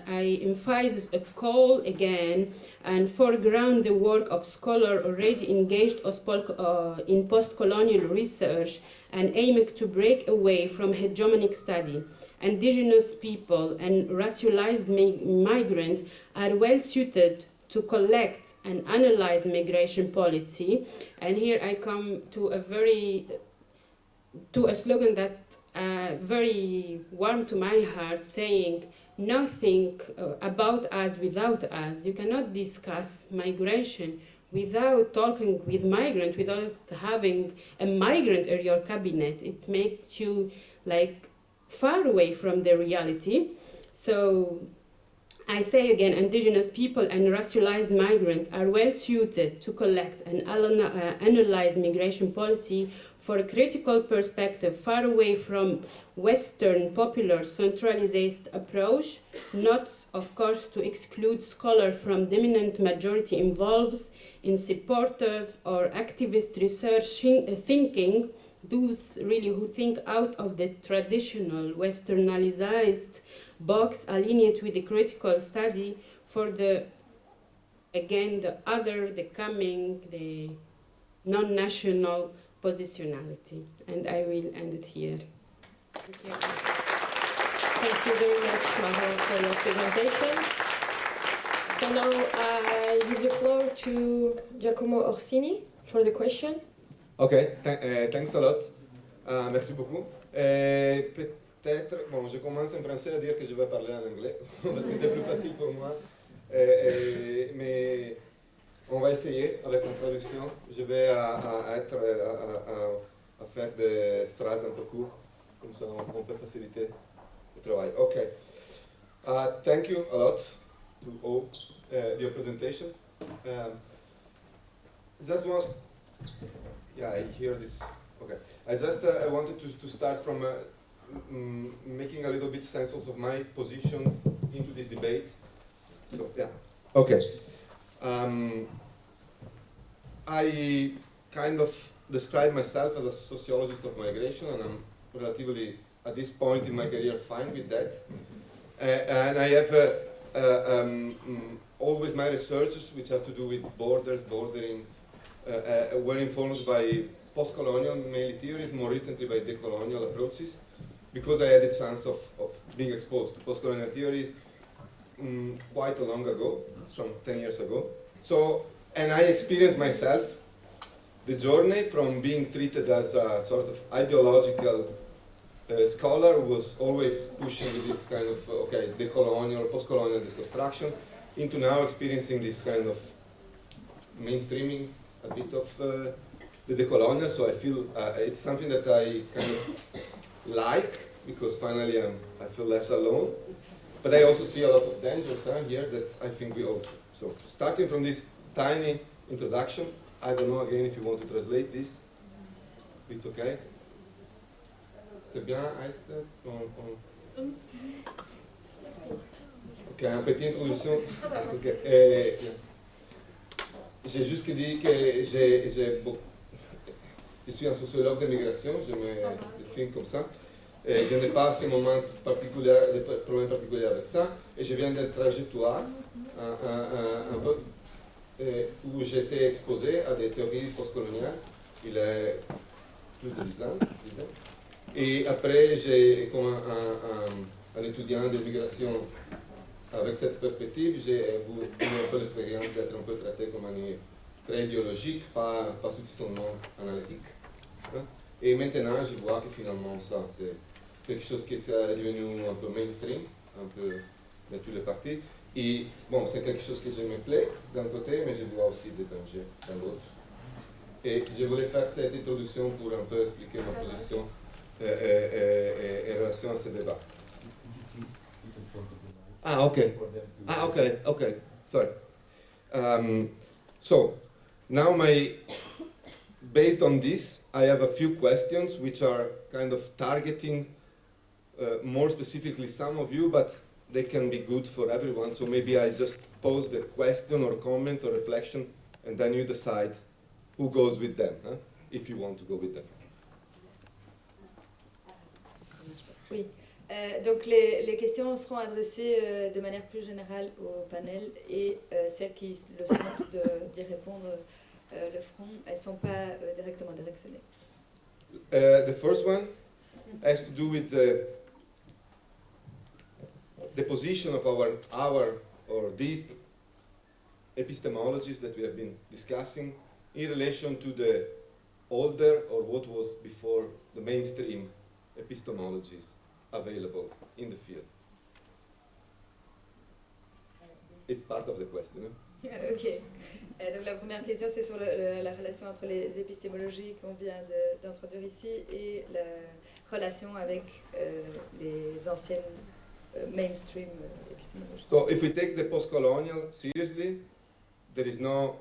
I emphasize a call again and foreground the work of scholars already engaged in post-colonial research and aiming to break away from hegemonic study. Indigenous people and racialized migrants are well suited to collect and analyze migration policy. And here I come to a slogan that very warm to my heart, saying nothing about us without us. You cannot discuss migration without talking with migrants, without having a migrant in your cabinet. It makes you like far away from the reality. So I say again, indigenous people and racialized migrants are well suited to collect and analyze migration policy for a critical perspective far away from Western popular centralized approach, not of course to exclude scholars from dominant majority involved in supportive or activist research thinking, those really who think out of the traditional westernized box aligned with the critical study for the, again, the other, the coming, the non-national positionality. And I will end it here. Thank you. Thank you very much, Marwa, for your presentation. So now I give the floor to Giacomo Orsini for the question. Ok, thanks a lot. Merci beaucoup. Peut-être, bon, je commence en français à dire que je vais parler en anglais, parce que c'est plus facile pour moi. Mais on va essayer avec une traduction. Je vais à faire des phrases un peu courtes, comme ça on peut faciliter le travail. Ok. Thank you a lot to all your presentation. Just one. Yeah, I hear this. Okay. I just wanted to start from making a little bit sense of my position into this debate. So, yeah. Okay. I kind of describe myself as a sociologist of migration, and I'm relatively, at this point in my career, fine with that. And I have always my researches, which have to do with borders, bordering, were informed by post-colonial mainly theories, more recently by decolonial approaches, because I had the chance of being exposed to post-colonial theories quite a long ago, some 10 years ago. So, and I experienced myself the journey from being treated as a sort of ideological scholar who was always pushing this kind of, okay, decolonial, post-colonial deconstruction, into now experiencing this kind of mainstreaming a bit of the decolonial. So I feel it's something that I kind of like, because finally I feel less alone. But I also see a lot of dangers here that I think we all see. So starting from this tiny introduction, I don't know again if you want to translate this. It's okay. C'est bien, Aista? Ok, une petite introduction. Okay. J'ai juste dit que je suis un sociologue de migration, je me définis comme ça. Et je n'ai pas ce moment particulier, de problème particulier avec ça. Et je viens d'une trajectoire un peu où j'étais exposé à des théories postcoloniales il y a plus de 10 ans. Et après, j'ai, comme un étudiant de migration avec cette perspective, j'ai eu un peu l'expérience d'être un peu traité comme un très idéologique, pas suffisamment analytique. Et maintenant, je vois que finalement, ça, c'est quelque chose qui est devenu un peu mainstream, un peu de tous les partis. Et bon, c'est quelque chose que je me plaît d'un côté, mais je vois aussi des dangers dans l'autre. Et je voulais faire cette introduction pour un peu expliquer ma position en relation à ce débat. Ah, okay. Ah, okay, okay. Sorry. So, now based on this, I have a few questions which are kind of targeting more specifically some of you, but they can be good for everyone. So maybe I just pose the question or comment or reflection, and then you decide who goes with them, if you want to go with them. Oui. Donc les questions seront adressées de manière plus générale au panel, et celles qui le sentent d'y répondre le feront. Elles ne sont pas directement directionnées. The first one has to do with the position of our or these epistemologies that we have been discussing in relation to the older, or what was before, the mainstream epistemologies available in the field. It's part of the question. Ok. Donc la première question, c'est sur la relation entre les épistémologies qu'on vient d'introduire ici et la relation avec les anciennes mainstream epistémologies. So if we take the post-colonial seriously, there is no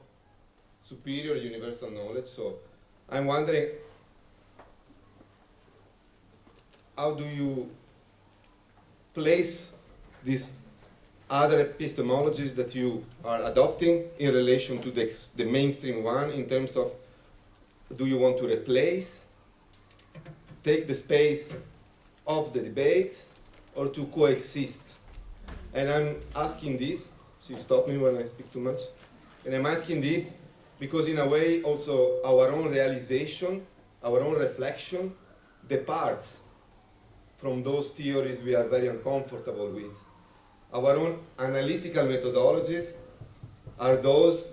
superior universal knowledge. So I'm wondering, how do you place these other epistemologies that you are adopting in relation to the mainstream one, in terms of, do you want to replace, take the space of the debate, or to coexist? And I'm asking this, so you stop me when I speak too much, and I'm asking this because in a way also our own realization, our own reflection departs from those theories we are very uncomfortable with. Our own analytical methodologies are those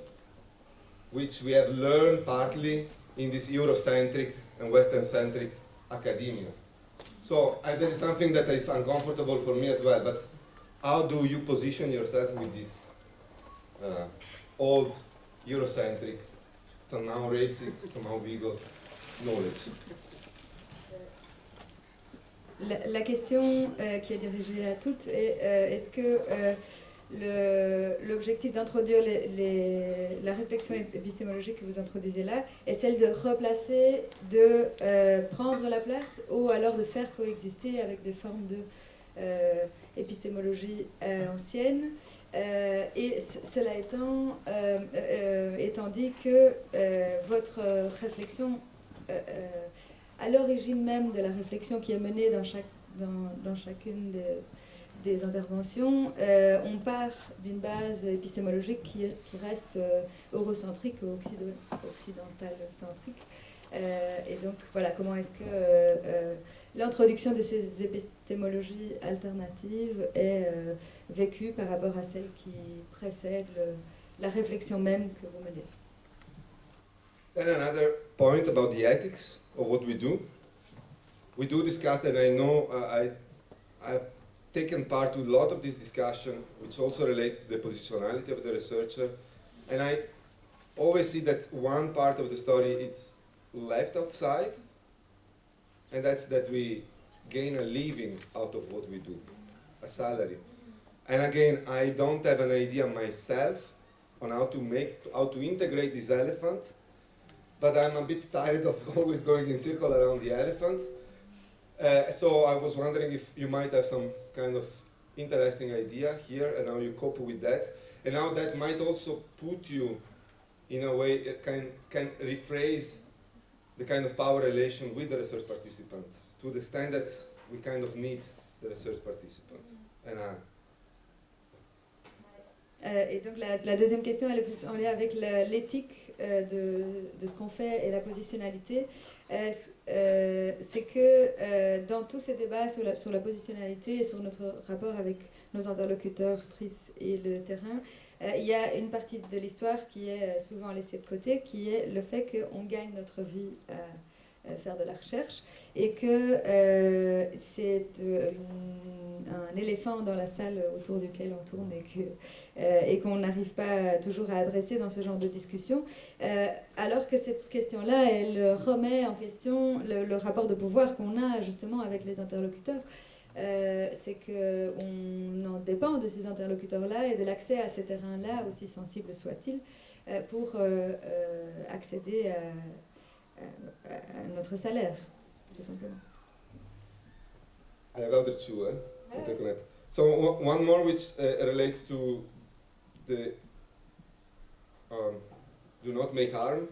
which we have learned partly in this Eurocentric and Western-centric academia. So this is something that is uncomfortable for me as well, but how do you position yourself with this old Eurocentric, somehow racist, somehow bigot knowledge? La question qui est dirigée à toutes est est-ce que l'objectif d'introduire la réflexion épistémologique que vous introduisez là est celle de replacer, de prendre la place, ou alors de faire coexister avec des formes de épistémologie ancienne, et cela étant dit que votre réflexion à l'origine même de la réflexion qui est menée dans chacune des interventions, on part d'une base épistémologique qui reste eurocentrique ou occidental-centrique. Et donc, voilà, comment est-ce que l'introduction de ces épistémologies alternatives est vécue par rapport à celle qui précède la réflexion même que vous menez. Then another point about the ethics of what we do. We do discuss, and I know I've taken part to a lot of this discussion, which also relates to the positionality of the researcher. And I always see that one part of the story is left outside, and that's that we gain a living out of what we do, a salary. And again, I don't have an idea myself on how to integrate this elephant, but I'm a bit tired of always going in circle around the elephant. So I was wondering if you might have some kind of interesting idea here and how you cope with that, and how that might also put you in a way it can rephrase the kind of power relation with the research participants to the extent that we kind of need the research participants. And et donc la deuxième question, elle est plus en lien avec l'éthique de ce qu'on fait et la positionnalité. C'est que dans tous ces débats sur la positionnalité et sur notre rapport avec nos interlocuteurs, et le terrain, il y a une partie de l'histoire qui est souvent laissée de côté, qui est le fait qu'on gagne notre vie à faire de la recherche et que c'est un éléphant dans la salle autour duquel on tourne et qu'on n'arrive pas toujours à adresser dans ce genre de discussion, alors que cette question-là, elle remet en question le rapport de pouvoir qu'on a justement avec les interlocuteurs. C'est qu'on en dépend de ces interlocuteurs-là et de l'accès à ces terrains-là, aussi sensibles soient-ils, pour accéder à notre salaire, tout simplement. I have other two, interconnect. So one more which relates to the do not make harm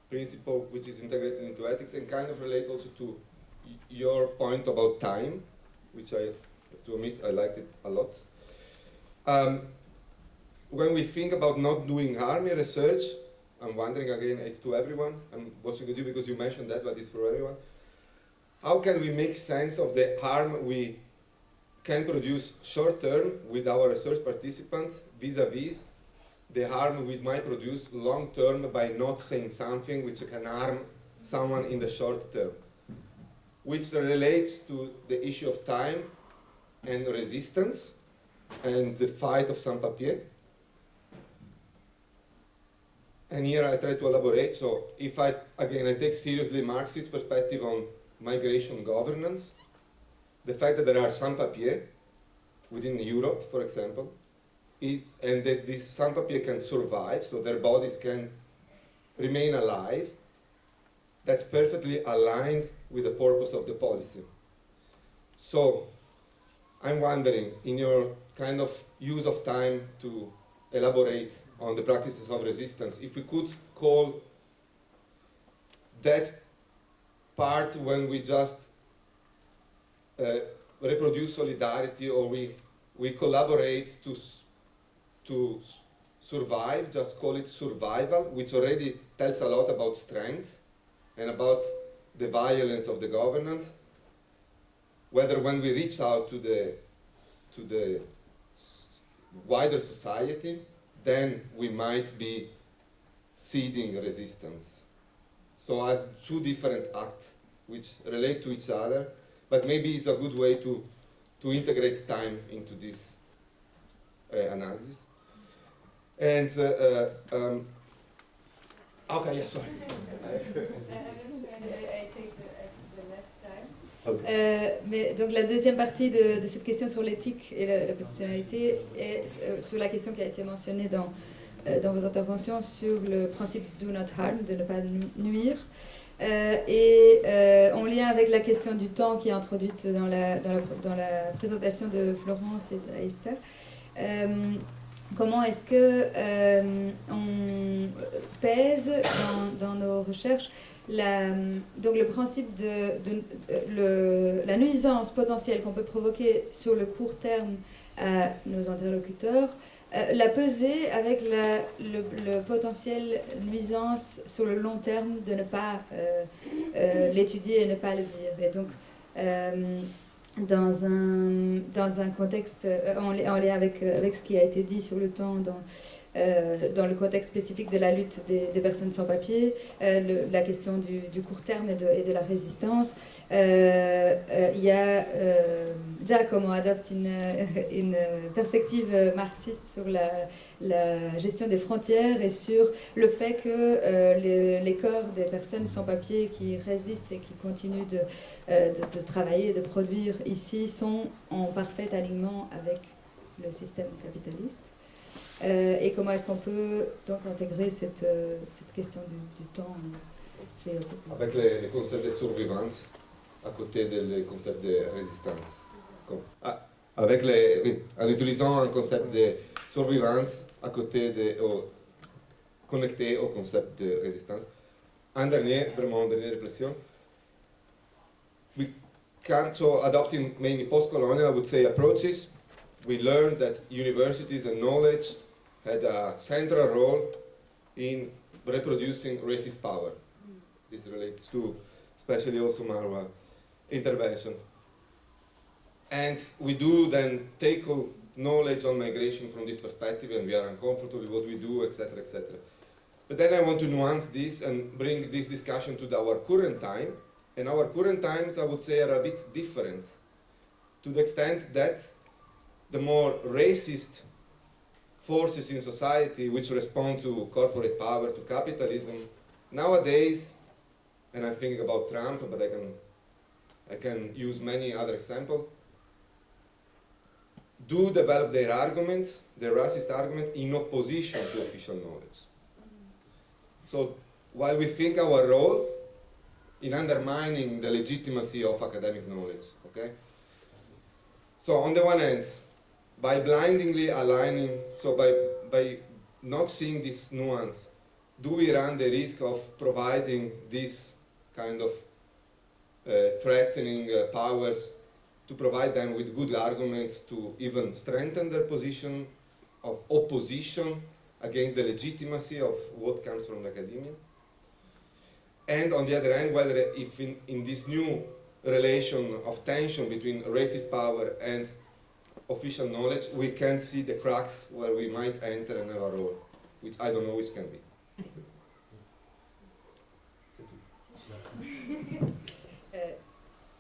principle, which is integrated into ethics, and kind of relate also to your point about time, which I have to admit I liked it a lot. When we think about not doing harm in research, I'm wondering again, it's to everyone. I'm watching with you because you mentioned that, but it's for everyone. How can we make sense of the harm we can produce short term with our research participant vis-a-vis the harm we might produce long term by not saying something which can harm someone in the short term, which relates to the issue of time and resistance and the fight of sans-papiers. And here I try to elaborate. So if I take seriously Marxist perspective on migration governance, the fact that there are sans-papiers within Europe, for example, and that these sans-papiers can survive, so their bodies can remain alive, that's perfectly aligned with the purpose of the policy. So I'm wondering, in your kind of use of time to elaborate on the practices of resistance, if we could call that part when we just reproduce solidarity, or we collaborate to survive, just call it survival, which already tells a lot about strength and about the violence of the governance, whether when we reach out to the wider society, then we might be seeding resistance. So as two different acts which relate to each other, but maybe it's a good way to integrate time into this analysis. And okay, yeah, sorry. Mais donc la deuxième partie de cette question sur l'éthique et la positionnalité est sur la question qui a été mentionnée dans vos interventions sur le principe do not harm, de ne pas nuire, et en lien avec la question du temps qui est introduite dans la présentation de Florence et Aista. Comment est-ce que on pèse dans nos recherches donc le principe de la nuisance potentielle qu'on peut provoquer sur le court terme à nos interlocuteurs, la peser avec le potentiel nuisance sur le long terme de ne pas l'étudier et ne pas le dire. Et donc, dans un contexte, en lien avec ce qui a été dit sur le temps dans le contexte spécifique de la lutte des personnes sans papier, la question du court terme et de la résistance, il y a Giacomo adopte une perspective marxiste sur la gestion des frontières et sur le fait que les corps des personnes sans papier qui résistent et qui continuent de travailler et de produire ici sont en parfait alignement avec le système capitaliste. Et comment est-ce qu'on peut donc intégrer cette question du temps avec les concepts de survivance à côté des concepts de résistance. En utilisant un concept de survivance à côté connecté au concept de résistance. Une dernière réflexion. So adopting mainly postcolonial, I would say, approaches, we learned that universities and knowledge had a central role in reproducing racist power. This relates to, especially also Marwa, intervention. And we do then tackle knowledge on migration from this perspective, and we are uncomfortable with what we do, etc., etc. But then I want to nuance this and bring this discussion to our current time. And our current times, I would say, are a bit different, to the extent that the more racist forces in society which respond to corporate power, to capitalism, nowadays, and I'm thinking about Trump, but I can use many other examples, do develop their argument, their racist argument, in opposition to official knowledge. So while we think our role in undermining the legitimacy of academic knowledge, okay? So on the one hand, by blindingly aligning, so by not seeing this nuance, do we run the risk of providing this kind of threatening powers to provide them with good arguments to even strengthen their position of opposition against the legitimacy of what comes from academia? And on the other hand, whether if in this new relation of tension between racist power and official knowledge, we can see the cracks where we might enter another role, which I don't know which can be.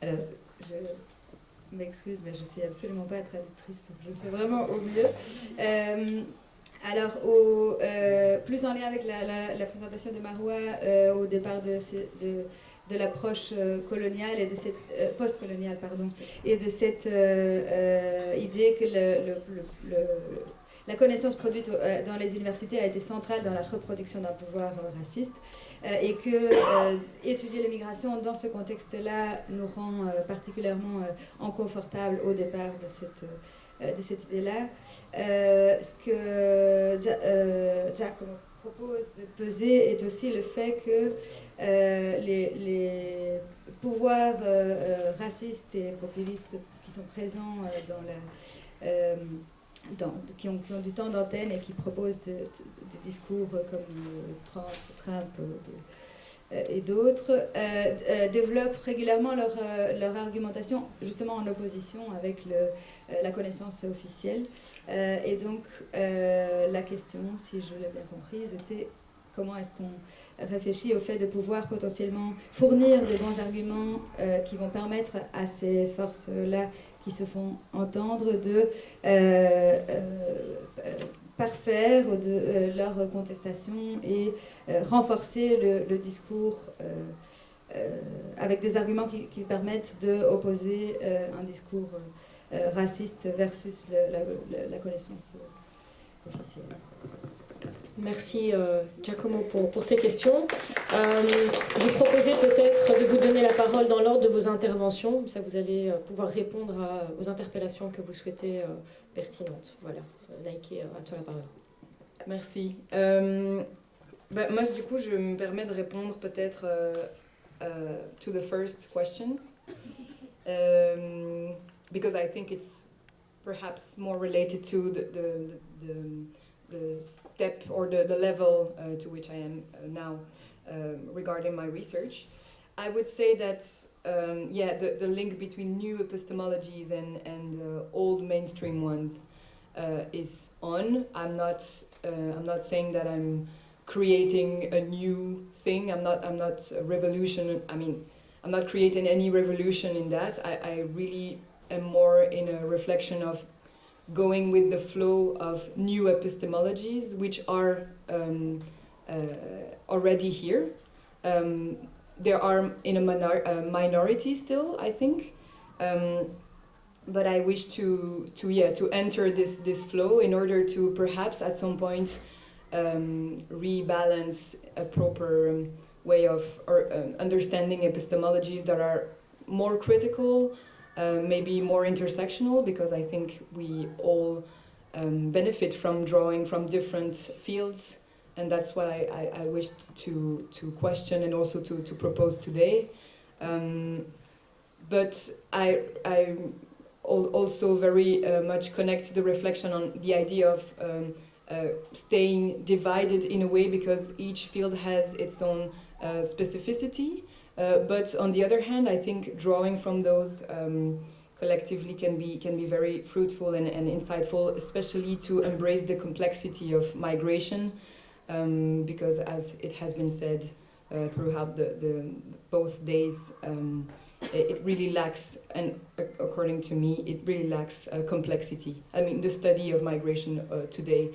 Alors, je m'excuse, mais je suis absolument pas traductrice, donc je fais vraiment au mieux. Alors, plus en lien avec la présentation de Marwa au départ de l'approche coloniale et de cette postcoloniale, pardon, et de cette idée que la connaissance produite dans les universités a été centrale dans la reproduction d'un pouvoir raciste et que étudier l'immigration dans ce contexte-là nous rend particulièrement inconfortables au départ de cette idée-là. Ce que Giacomo propose de peser est aussi le fait que les pouvoirs racistes et populistes qui sont présents qui ont du temps d'antenne et qui proposent des discours comme Trump et d'autres, développent régulièrement leur argumentation justement en opposition avec la connaissance officielle. Et donc la question, si je l'ai bien comprise, était comment est-ce qu'on réfléchit au fait de pouvoir potentiellement fournir des bons arguments qui vont permettre à ces forces-là qui se font entendre de parfaire leur contestation et renforcer le discours avec des arguments qui permettent d'opposer un discours raciste versus la connaissance officielle. Merci Giacomo pour ces questions. Je vous proposais peut-être de vous donner la parole dans l'ordre de vos interventions, ça vous allez pouvoir répondre aux interpellations que vous souhaitez pertinentes. Voilà, Naiké, à toi la parole. Merci. Moi, du coup, je me permets de répondre peut-être to the first question, because I think it's perhaps more related to the step or the level to which I am now regarding my research. I would say that the link between new epistemologies and old mainstream ones is on. I'm not saying that I'm creating a new thing. I'm not a revolution. I mean, I'm not creating any revolution in that. I really am more in a reflection of going with the flow of new epistemologies, which are already here. There are in a minority still, I think. But I wish to enter this flow in order to perhaps at some point rebalance a proper way of understanding epistemologies that are more critical, maybe more intersectional, because I think we all benefit from drawing from different fields, and that's what I wished to question and also to propose today. But I also very much connect the reflection on the idea of staying divided in a way, because each field has its own specificity. But on the other hand, I think drawing from those collectively can be very fruitful and insightful, especially to embrace the complexity of migration, because as it has been said throughout the both days, it really lacks, and according to me, it really lacks complexity. I mean, the study of migration today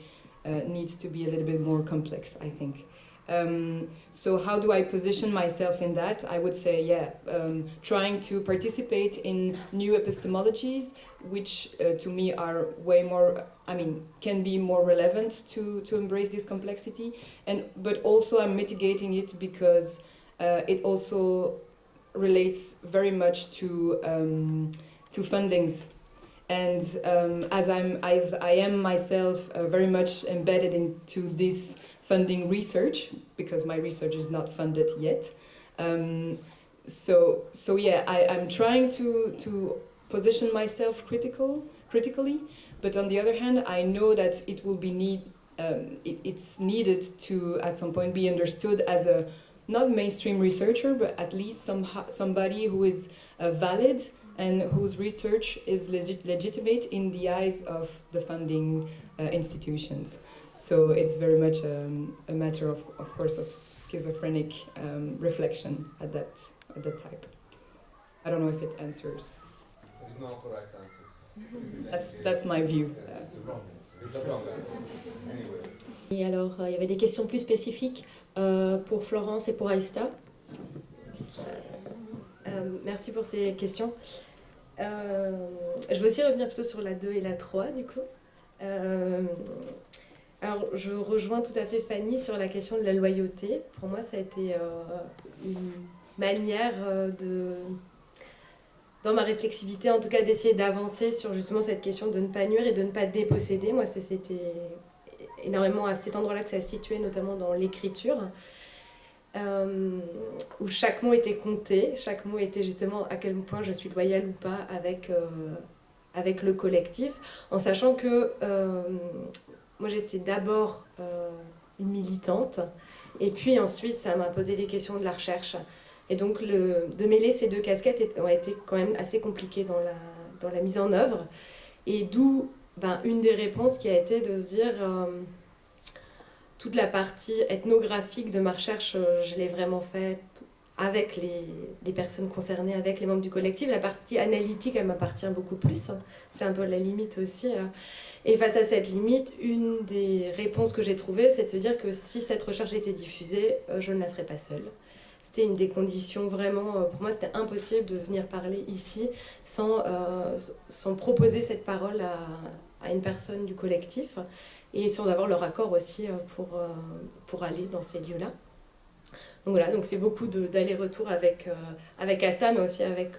needs to be a little bit more complex, I think. So how do I position myself in that? I would say, trying to participate in new epistemologies, which to me are way more, can be more relevant to embrace this complexity. But also I'm mitigating it because it also relates very much to fundings. And as I am myself very much embedded into this funding research, because my research is not funded yet. I'm trying to position myself critically, but on the other hand, I know that it will be it's needed to at some point be understood as a not mainstream researcher, but at least somebody who is valid and whose research is legitimate in the eyes of the funding institutions. So it's very much a matter of course, of schizophrenic reflection at that type. I don't know if it answers. There is no correct answer. That's my view. It's the wrong answer. Anyway. Et alors, il y avait des questions plus spécifiques pour Florence et pour Aista. Merci pour ces questions. Je vais aussi revenir plutôt sur la 2 et la 3, du coup. Alors, je rejoins tout à fait Fanny sur la question de la loyauté. Pour moi, ça a été une manière dans ma réflexivité, en tout cas, d'essayer d'avancer sur justement cette question de ne pas nuire et de ne pas déposséder. Moi, c'était énormément à cet endroit-là que ça se situait, notamment dans l'écriture, où chaque mot était compté, chaque mot était justement à quel point je suis loyale ou pas avec le collectif, en sachant que moi j'étais d'abord une militante, et puis ensuite ça m'a posé les questions de la recherche. Et donc de mêler ces deux casquettes a été quand même assez compliqué dans la mise en œuvre, et d'où une des réponses qui a été de se dire toute la partie ethnographique de ma recherche, je l'ai vraiment faite avec les personnes concernées, avec les membres du collectif. La partie analytique, elle m'appartient beaucoup plus. C'est un peu la limite aussi. Et face à cette limite, une des réponses que j'ai trouvées, c'est de se dire que si cette recherche était diffusée, je ne la ferais pas seule. C'était une des conditions vraiment, pour moi c'était impossible de venir parler ici sans proposer cette parole à une personne du collectif, et sans avoir leur accord aussi pour aller dans ces lieux-là. Donc voilà, donc c'est beaucoup d'aller-retour avec Aista, mais aussi avec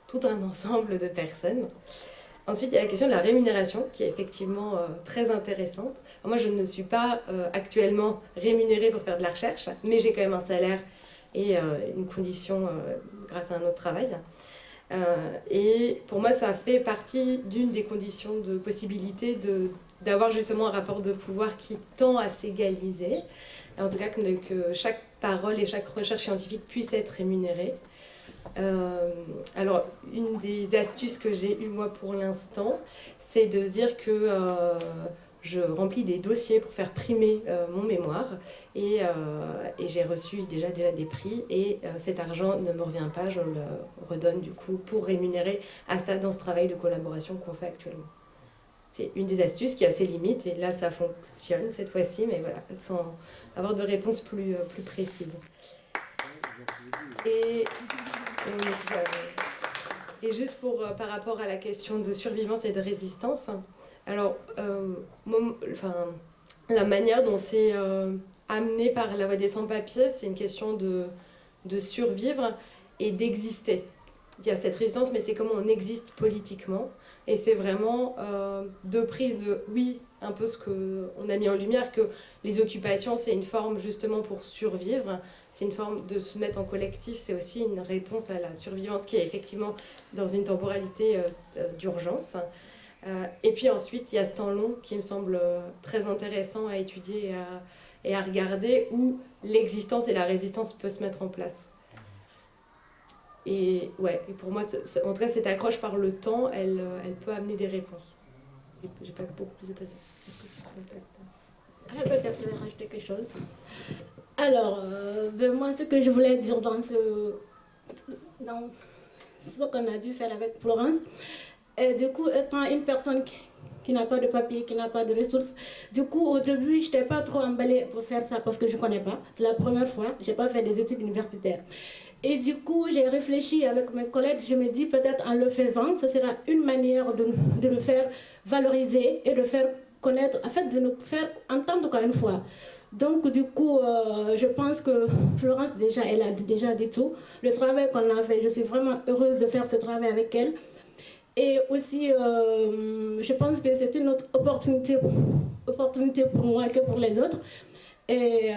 tout un ensemble de personnes. Ensuite, il y a la question de la rémunération, qui est effectivement très intéressante. Alors, moi, je ne suis pas actuellement rémunérée pour faire de la recherche, mais j'ai quand même un salaire et une condition grâce à un autre travail. Et pour moi, ça fait partie d'une des conditions de possibilité d'avoir justement un rapport de pouvoir qui tend à s'égaliser. En tout cas, que chaque parole et chaque recherche scientifique puisse être rémunérée. Alors, une des astuces que j'ai eues moi pour l'instant, c'est de se dire que je remplis des dossiers pour faire primer mon mémoire et j'ai reçu déjà des prix et cet argent ne me revient pas, je le redonne du coup pour rémunérer Aista dans ce travail de collaboration qu'on fait actuellement. C'est une des astuces qui a ses limites et là ça fonctionne cette fois-ci, mais voilà, sans avoir de réponse plus précises. Et juste par rapport à la question de survivance et de résistance, alors la manière dont c'est amené par la voie des sans-papiers, c'est une question de survivre et d'exister. Il y a cette résistance, mais c'est comment on existe politiquement. Et c'est vraiment deux prises de, oui, un peu ce qu'on a mis en lumière, que les occupations, c'est une forme justement pour survivre, c'est une forme de se mettre en collectif, c'est aussi une réponse à la survivance qui est effectivement dans une temporalité d'urgence. Et puis ensuite, il y a ce temps long qui me semble très intéressant à étudier et à regarder, où l'existence et la résistance peuvent se mettre en place. Et pour moi, en tout cas, cette accroche par le temps, elle peut amener des réponses. J'ai pas beaucoup plus de place. Est-ce que tu souhaites Peut-être je vais rajouter quelque chose. Alors, moi, ce que je voulais dire dans ce qu'on a dû faire avec Florence, et du coup, étant une personne qui n'a pas de papier, qui n'a pas de ressources, du coup, au début, je n'étais pas trop emballée pour faire ça parce que je ne connais pas. C'est la première fois, je n'ai pas fait des études universitaires. Et du coup, j'ai réfléchi avec mes collègues, je me dis peut-être en le faisant, ce sera une manière de nous faire valoriser et de faire connaître, en fait, de nous faire entendre encore une fois. Donc, du coup, je pense que Florence, elle a déjà dit tout. Le travail qu'on a fait, je suis vraiment heureuse de faire ce travail avec elle. Et aussi, je pense que c'est une autre opportunité pour moi que pour les autres. Et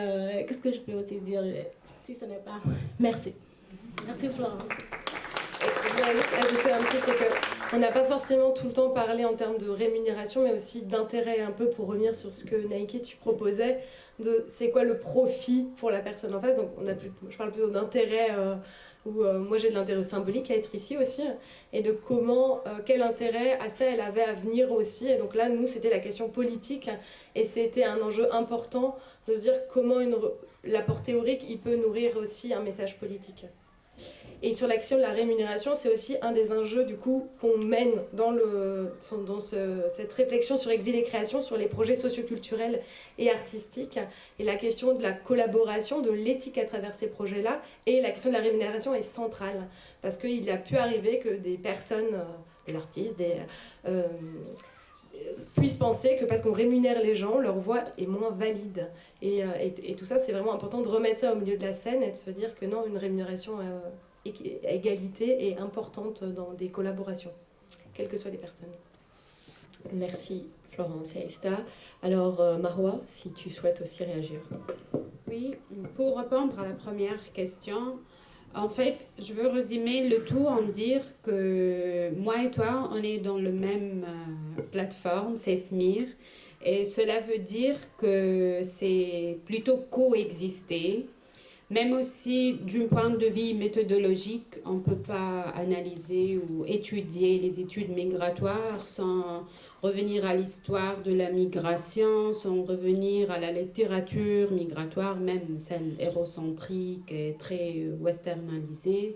qu'est-ce que je peux aussi dire si ce n'est pas... Merci. Merci Florence. Je voudrais ajouter un petit, c'est qu'on n'a pas forcément tout le temps parlé en termes de rémunération, mais aussi d'intérêt, un peu pour revenir sur ce que Naiké, tu proposais, de c'est quoi le profit pour la personne en face. Donc je parle plutôt d'intérêt, où moi j'ai de l'intérêt symbolique à être ici aussi, et de comment, quel intérêt Aista elle avait à venir aussi. Et donc là, nous, c'était la question politique, et c'était un enjeu important de se dire comment l'apport théorique, il peut nourrir aussi un message politique. Et sur l'action de la rémunération, c'est aussi un des enjeux du coup qu'on mène dans cette réflexion sur exil et création, sur les projets socioculturels et artistiques, et la question de la collaboration, de l'éthique à travers ces projets-là, et la question de la rémunération est centrale, parce qu'il a pu arriver que des personnes, des artistes, puissent penser que parce qu'on rémunère les gens, leur voix est moins valide. Et tout ça, c'est vraiment important de remettre ça au milieu de la scène et de se dire que non, une rémunération à égalité est importante dans des collaborations, quelles que soient les personnes. Merci Florence et Aista. Alors Marwa, si tu souhaites aussi réagir. Oui, pour répondre à la première question, en fait, je veux résumer le tout en dire que moi et toi, on est dans la même plateforme, c'est SMIR, et cela veut dire que c'est plutôt coexister. Même aussi, d'un point de vue méthodologique, on ne peut pas analyser ou étudier les études migratoires sans revenir à l'histoire de la migration, sans revenir à la littérature migratoire, même celle hérocentrique et très westernisée,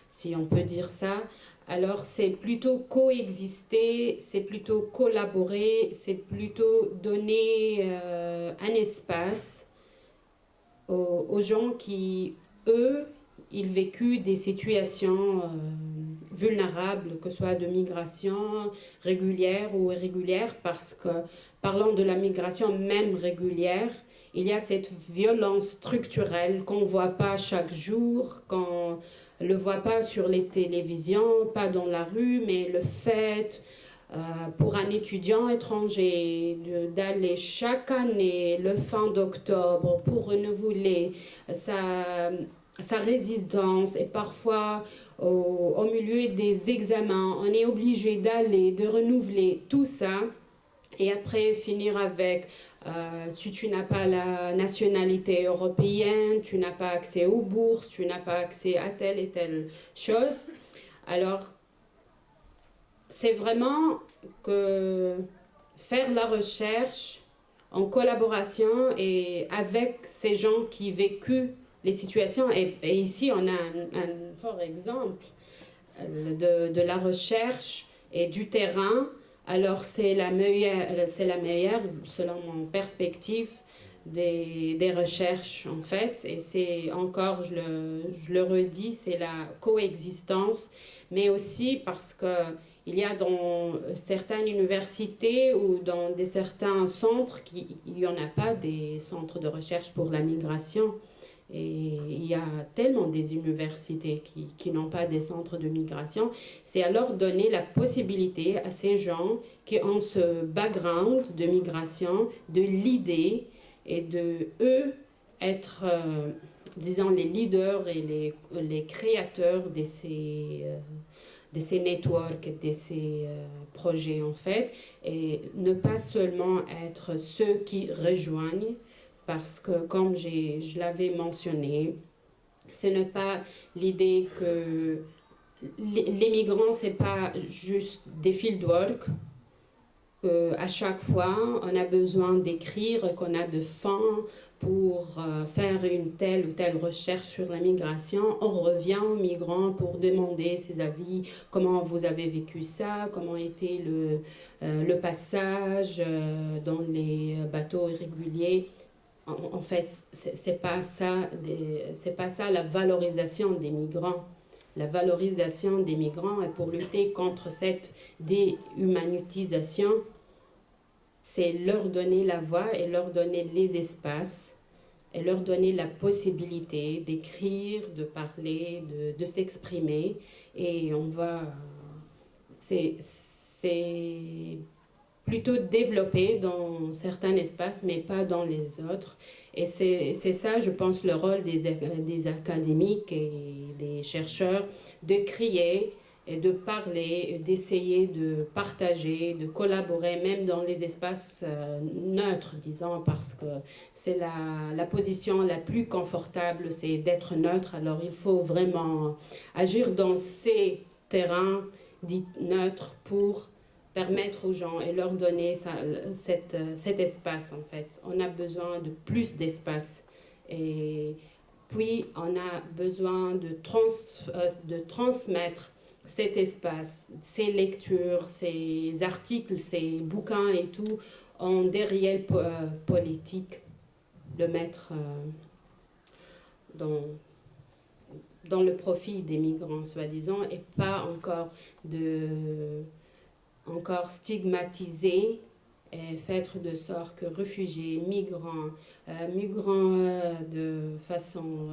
si on peut dire ça. Alors, c'est plutôt coexister, c'est plutôt collaborer, c'est plutôt donner un espace aux gens qui, eux, ils vécu des situations vulnérables, que ce soit de migration régulière ou irrégulière, parce que, parlant de la migration même régulière, il y a cette violence structurelle qu'on ne voit pas chaque jour, qu'on ne le voit pas sur les télévisions, pas dans la rue, mais le fait pour un étudiant étranger d'aller chaque année, le fin d'octobre, pour renouveler sa résistance, et parfois au milieu des examens, on est obligé d'aller, de renouveler tout ça, et après finir avec, si tu n'as pas la nationalité européenne, tu n'as pas accès aux bourses, tu n'as pas accès à telle et telle chose. Alors, c'est vraiment que faire la recherche en collaboration et avec ces gens qui vécu les situations. Et ici, on a un fort exemple de la recherche et du terrain. Alors, c'est la meilleure, selon mon perspective, des recherches, en fait. Et c'est encore, je le redis, c'est la coexistence, mais aussi parce qu'il y a dans certaines universités ou dans certains centres, il n'y en a pas des centres de recherche pour la migration. Et il y a tellement des universités qui n'ont pas des centres de migration. C'est alors donner la possibilité à ces gens qui ont ce background de migration, de l'idée et de eux être, disons, les leaders et les créateurs de ces networks, de ces projets en fait, et ne pas seulement être ceux qui rejoignent. Parce que, comme je l'avais mentionné, ce n'est pas l'idée que les migrants, ce n'est pas juste des fieldwork. À chaque fois, on a besoin d'écrire, qu'on a de fonds pour faire une telle ou telle recherche sur la migration. On revient aux migrants pour demander ses avis, comment vous avez vécu ça, comment était le passage dans les bateaux irréguliers. En fait, c'est pas ça la valorisation des migrants. La valorisation des migrants, et pour lutter contre cette déhumanisation, c'est leur donner la voix et leur donner les espaces et leur donner la possibilité d'écrire, de parler, de s'exprimer. Et c'est plutôt développé dans certains espaces, mais pas dans les autres. Et c'est ça, je pense, le rôle des académiques et des chercheurs, de créer et de parler, d'essayer de partager, de collaborer, même dans les espaces neutres, disons, parce que c'est la position la plus confortable, c'est d'être neutre. Alors il faut vraiment agir dans ces terrains dits neutres pour permettre aux gens et leur donner cet espace, en fait. On a besoin de plus d'espace. Et puis, on a besoin de transmettre cet espace, ces lectures, ces articles, ces bouquins et tout, en des réels politiques, de mettre dans le profit des migrants, soi-disant, et pas encore stigmatisés et faire de sorte que réfugiés, migrants de façon,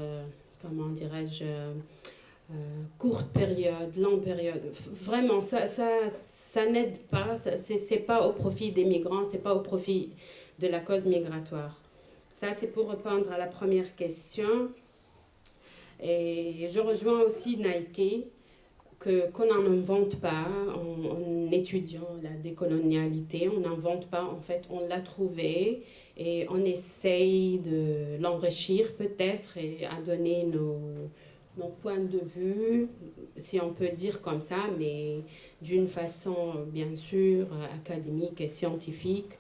comment dirais-je, courte période, longue période, vraiment, ça n'aide pas, c'est pas au profit des migrants, c'est pas au profit de la cause migratoire. Ça, c'est pour répondre à la première question. Et je rejoins aussi Naiké, qu'on n'en invente pas en étudiant la décolonialité, on n'invente pas, en fait, on l'a trouvé et on essaye de l'enrichir peut-être et à donner nos points de vue, si on peut dire comme ça, mais d'une façon bien sûr académique et scientifique,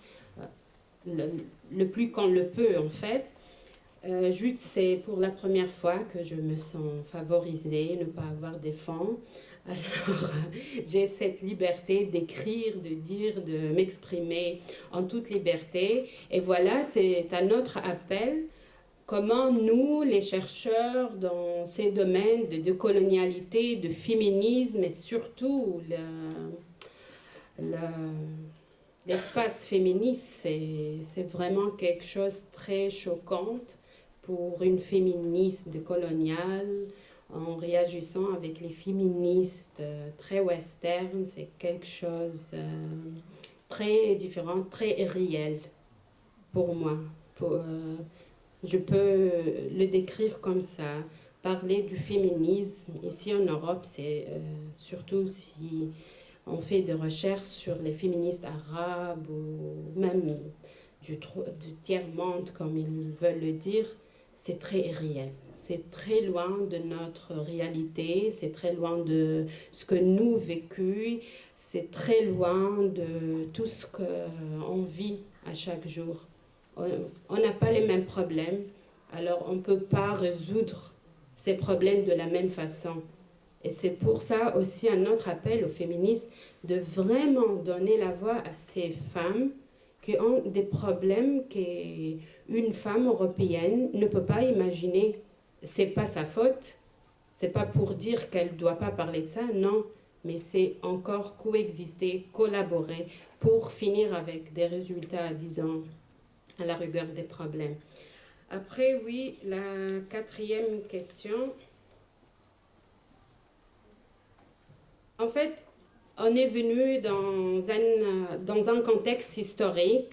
le plus qu'on le peut en fait. Juste, c'est pour la première fois que je me sens favorisée, ne pas avoir des fonds. Alors, j'ai cette liberté d'écrire, de dire, de m'exprimer en toute liberté. Et voilà, c'est un autre appel. Comment nous, les chercheurs dans ces domaines de colonialité, de féminisme et surtout l'espace féministe, c'est vraiment quelque chose de très choquant pour une féministe décoloniale. en réagissant avec les féministes très western, c'est quelque chose très différent, très réel pour moi. Je peux le décrire comme ça. Parler du féminisme ici en Europe, c'est surtout si on fait des recherches sur les féministes arabes ou même du tiers-monde, comme ils veulent le dire, c'est très réel. C'est très loin de notre réalité, c'est très loin de ce que nous vécu, c'est très loin de tout ce qu'on vit à chaque jour. On n'a pas les mêmes problèmes, alors on ne peut pas résoudre ces problèmes de la même façon. Et c'est pour ça aussi un autre appel aux féministes de vraiment donner la voix à ces femmes qui ont des problèmes qu'une femme européenne ne peut pas imaginer. C'est pas sa faute, c'est pas pour dire qu'elle ne doit pas parler de ça, non, mais c'est encore coexister, collaborer pour finir avec des résultats, disons, à la rigueur des problèmes. Après, oui, la quatrième question. En fait, on est venu dans un contexte historique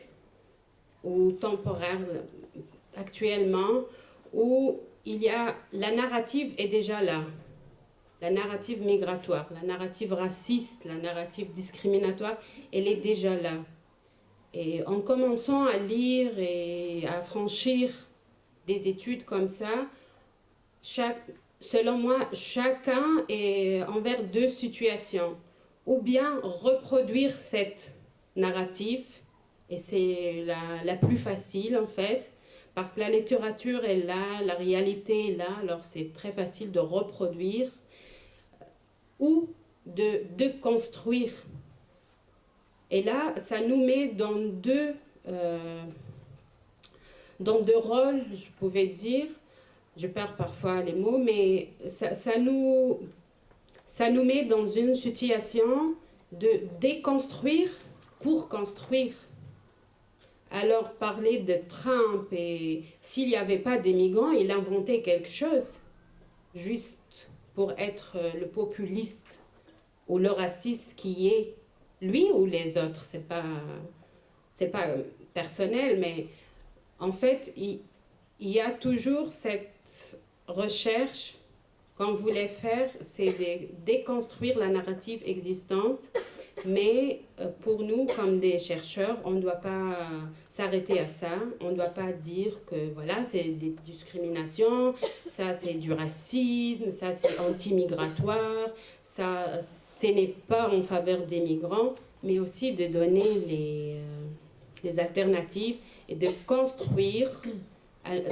ou temporaire actuellement où il y a, la narrative est déjà là. La narrative migratoire, la narrative raciste, la narrative discriminatoire, elle est déjà là. Et en commençant à lire et à franchir des études comme ça, selon moi, chacun est envers deux situations. Ou bien reproduire cette narrative, et c'est la plus facile en fait, parce que la littérature est là, la réalité est là, alors c'est très facile de reproduire, ou de construire. Et là, ça nous met dans deux rôles, je pouvais dire. Je perds parfois les mots, mais ça nous met dans une situation de déconstruire pour construire. Alors, parler de Trump, et s'il n'y avait pas des migrants, il inventait quelque chose, juste pour être le populiste ou le raciste qui est lui ou les autres. C'est pas personnel, mais en fait, il y a toujours cette recherche qu'on voulait faire, c'est de déconstruire la narrative existante, mais pour nous, comme des chercheurs, on ne doit pas s'arrêter à ça, on ne doit pas dire que voilà, c'est des discriminations, ça c'est du racisme, ça c'est anti-migratoire, ça ce n'est pas en faveur des migrants, mais aussi de donner les alternatives et de construire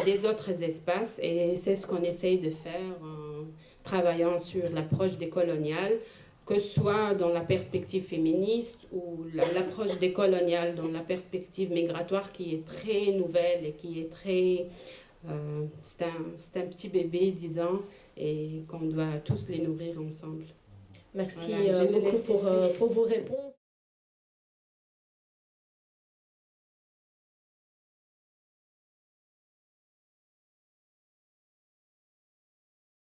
des autres espaces, et c'est ce qu'on essaye de faire en travaillant sur l'approche décoloniale, que ce soit dans la perspective féministe ou l'approche décoloniale dans la perspective migratoire qui est très nouvelle et qui est très... c'est un petit bébé, disons, et qu'on doit tous les nourrir ensemble. Merci voilà, beaucoup pour vos réponses.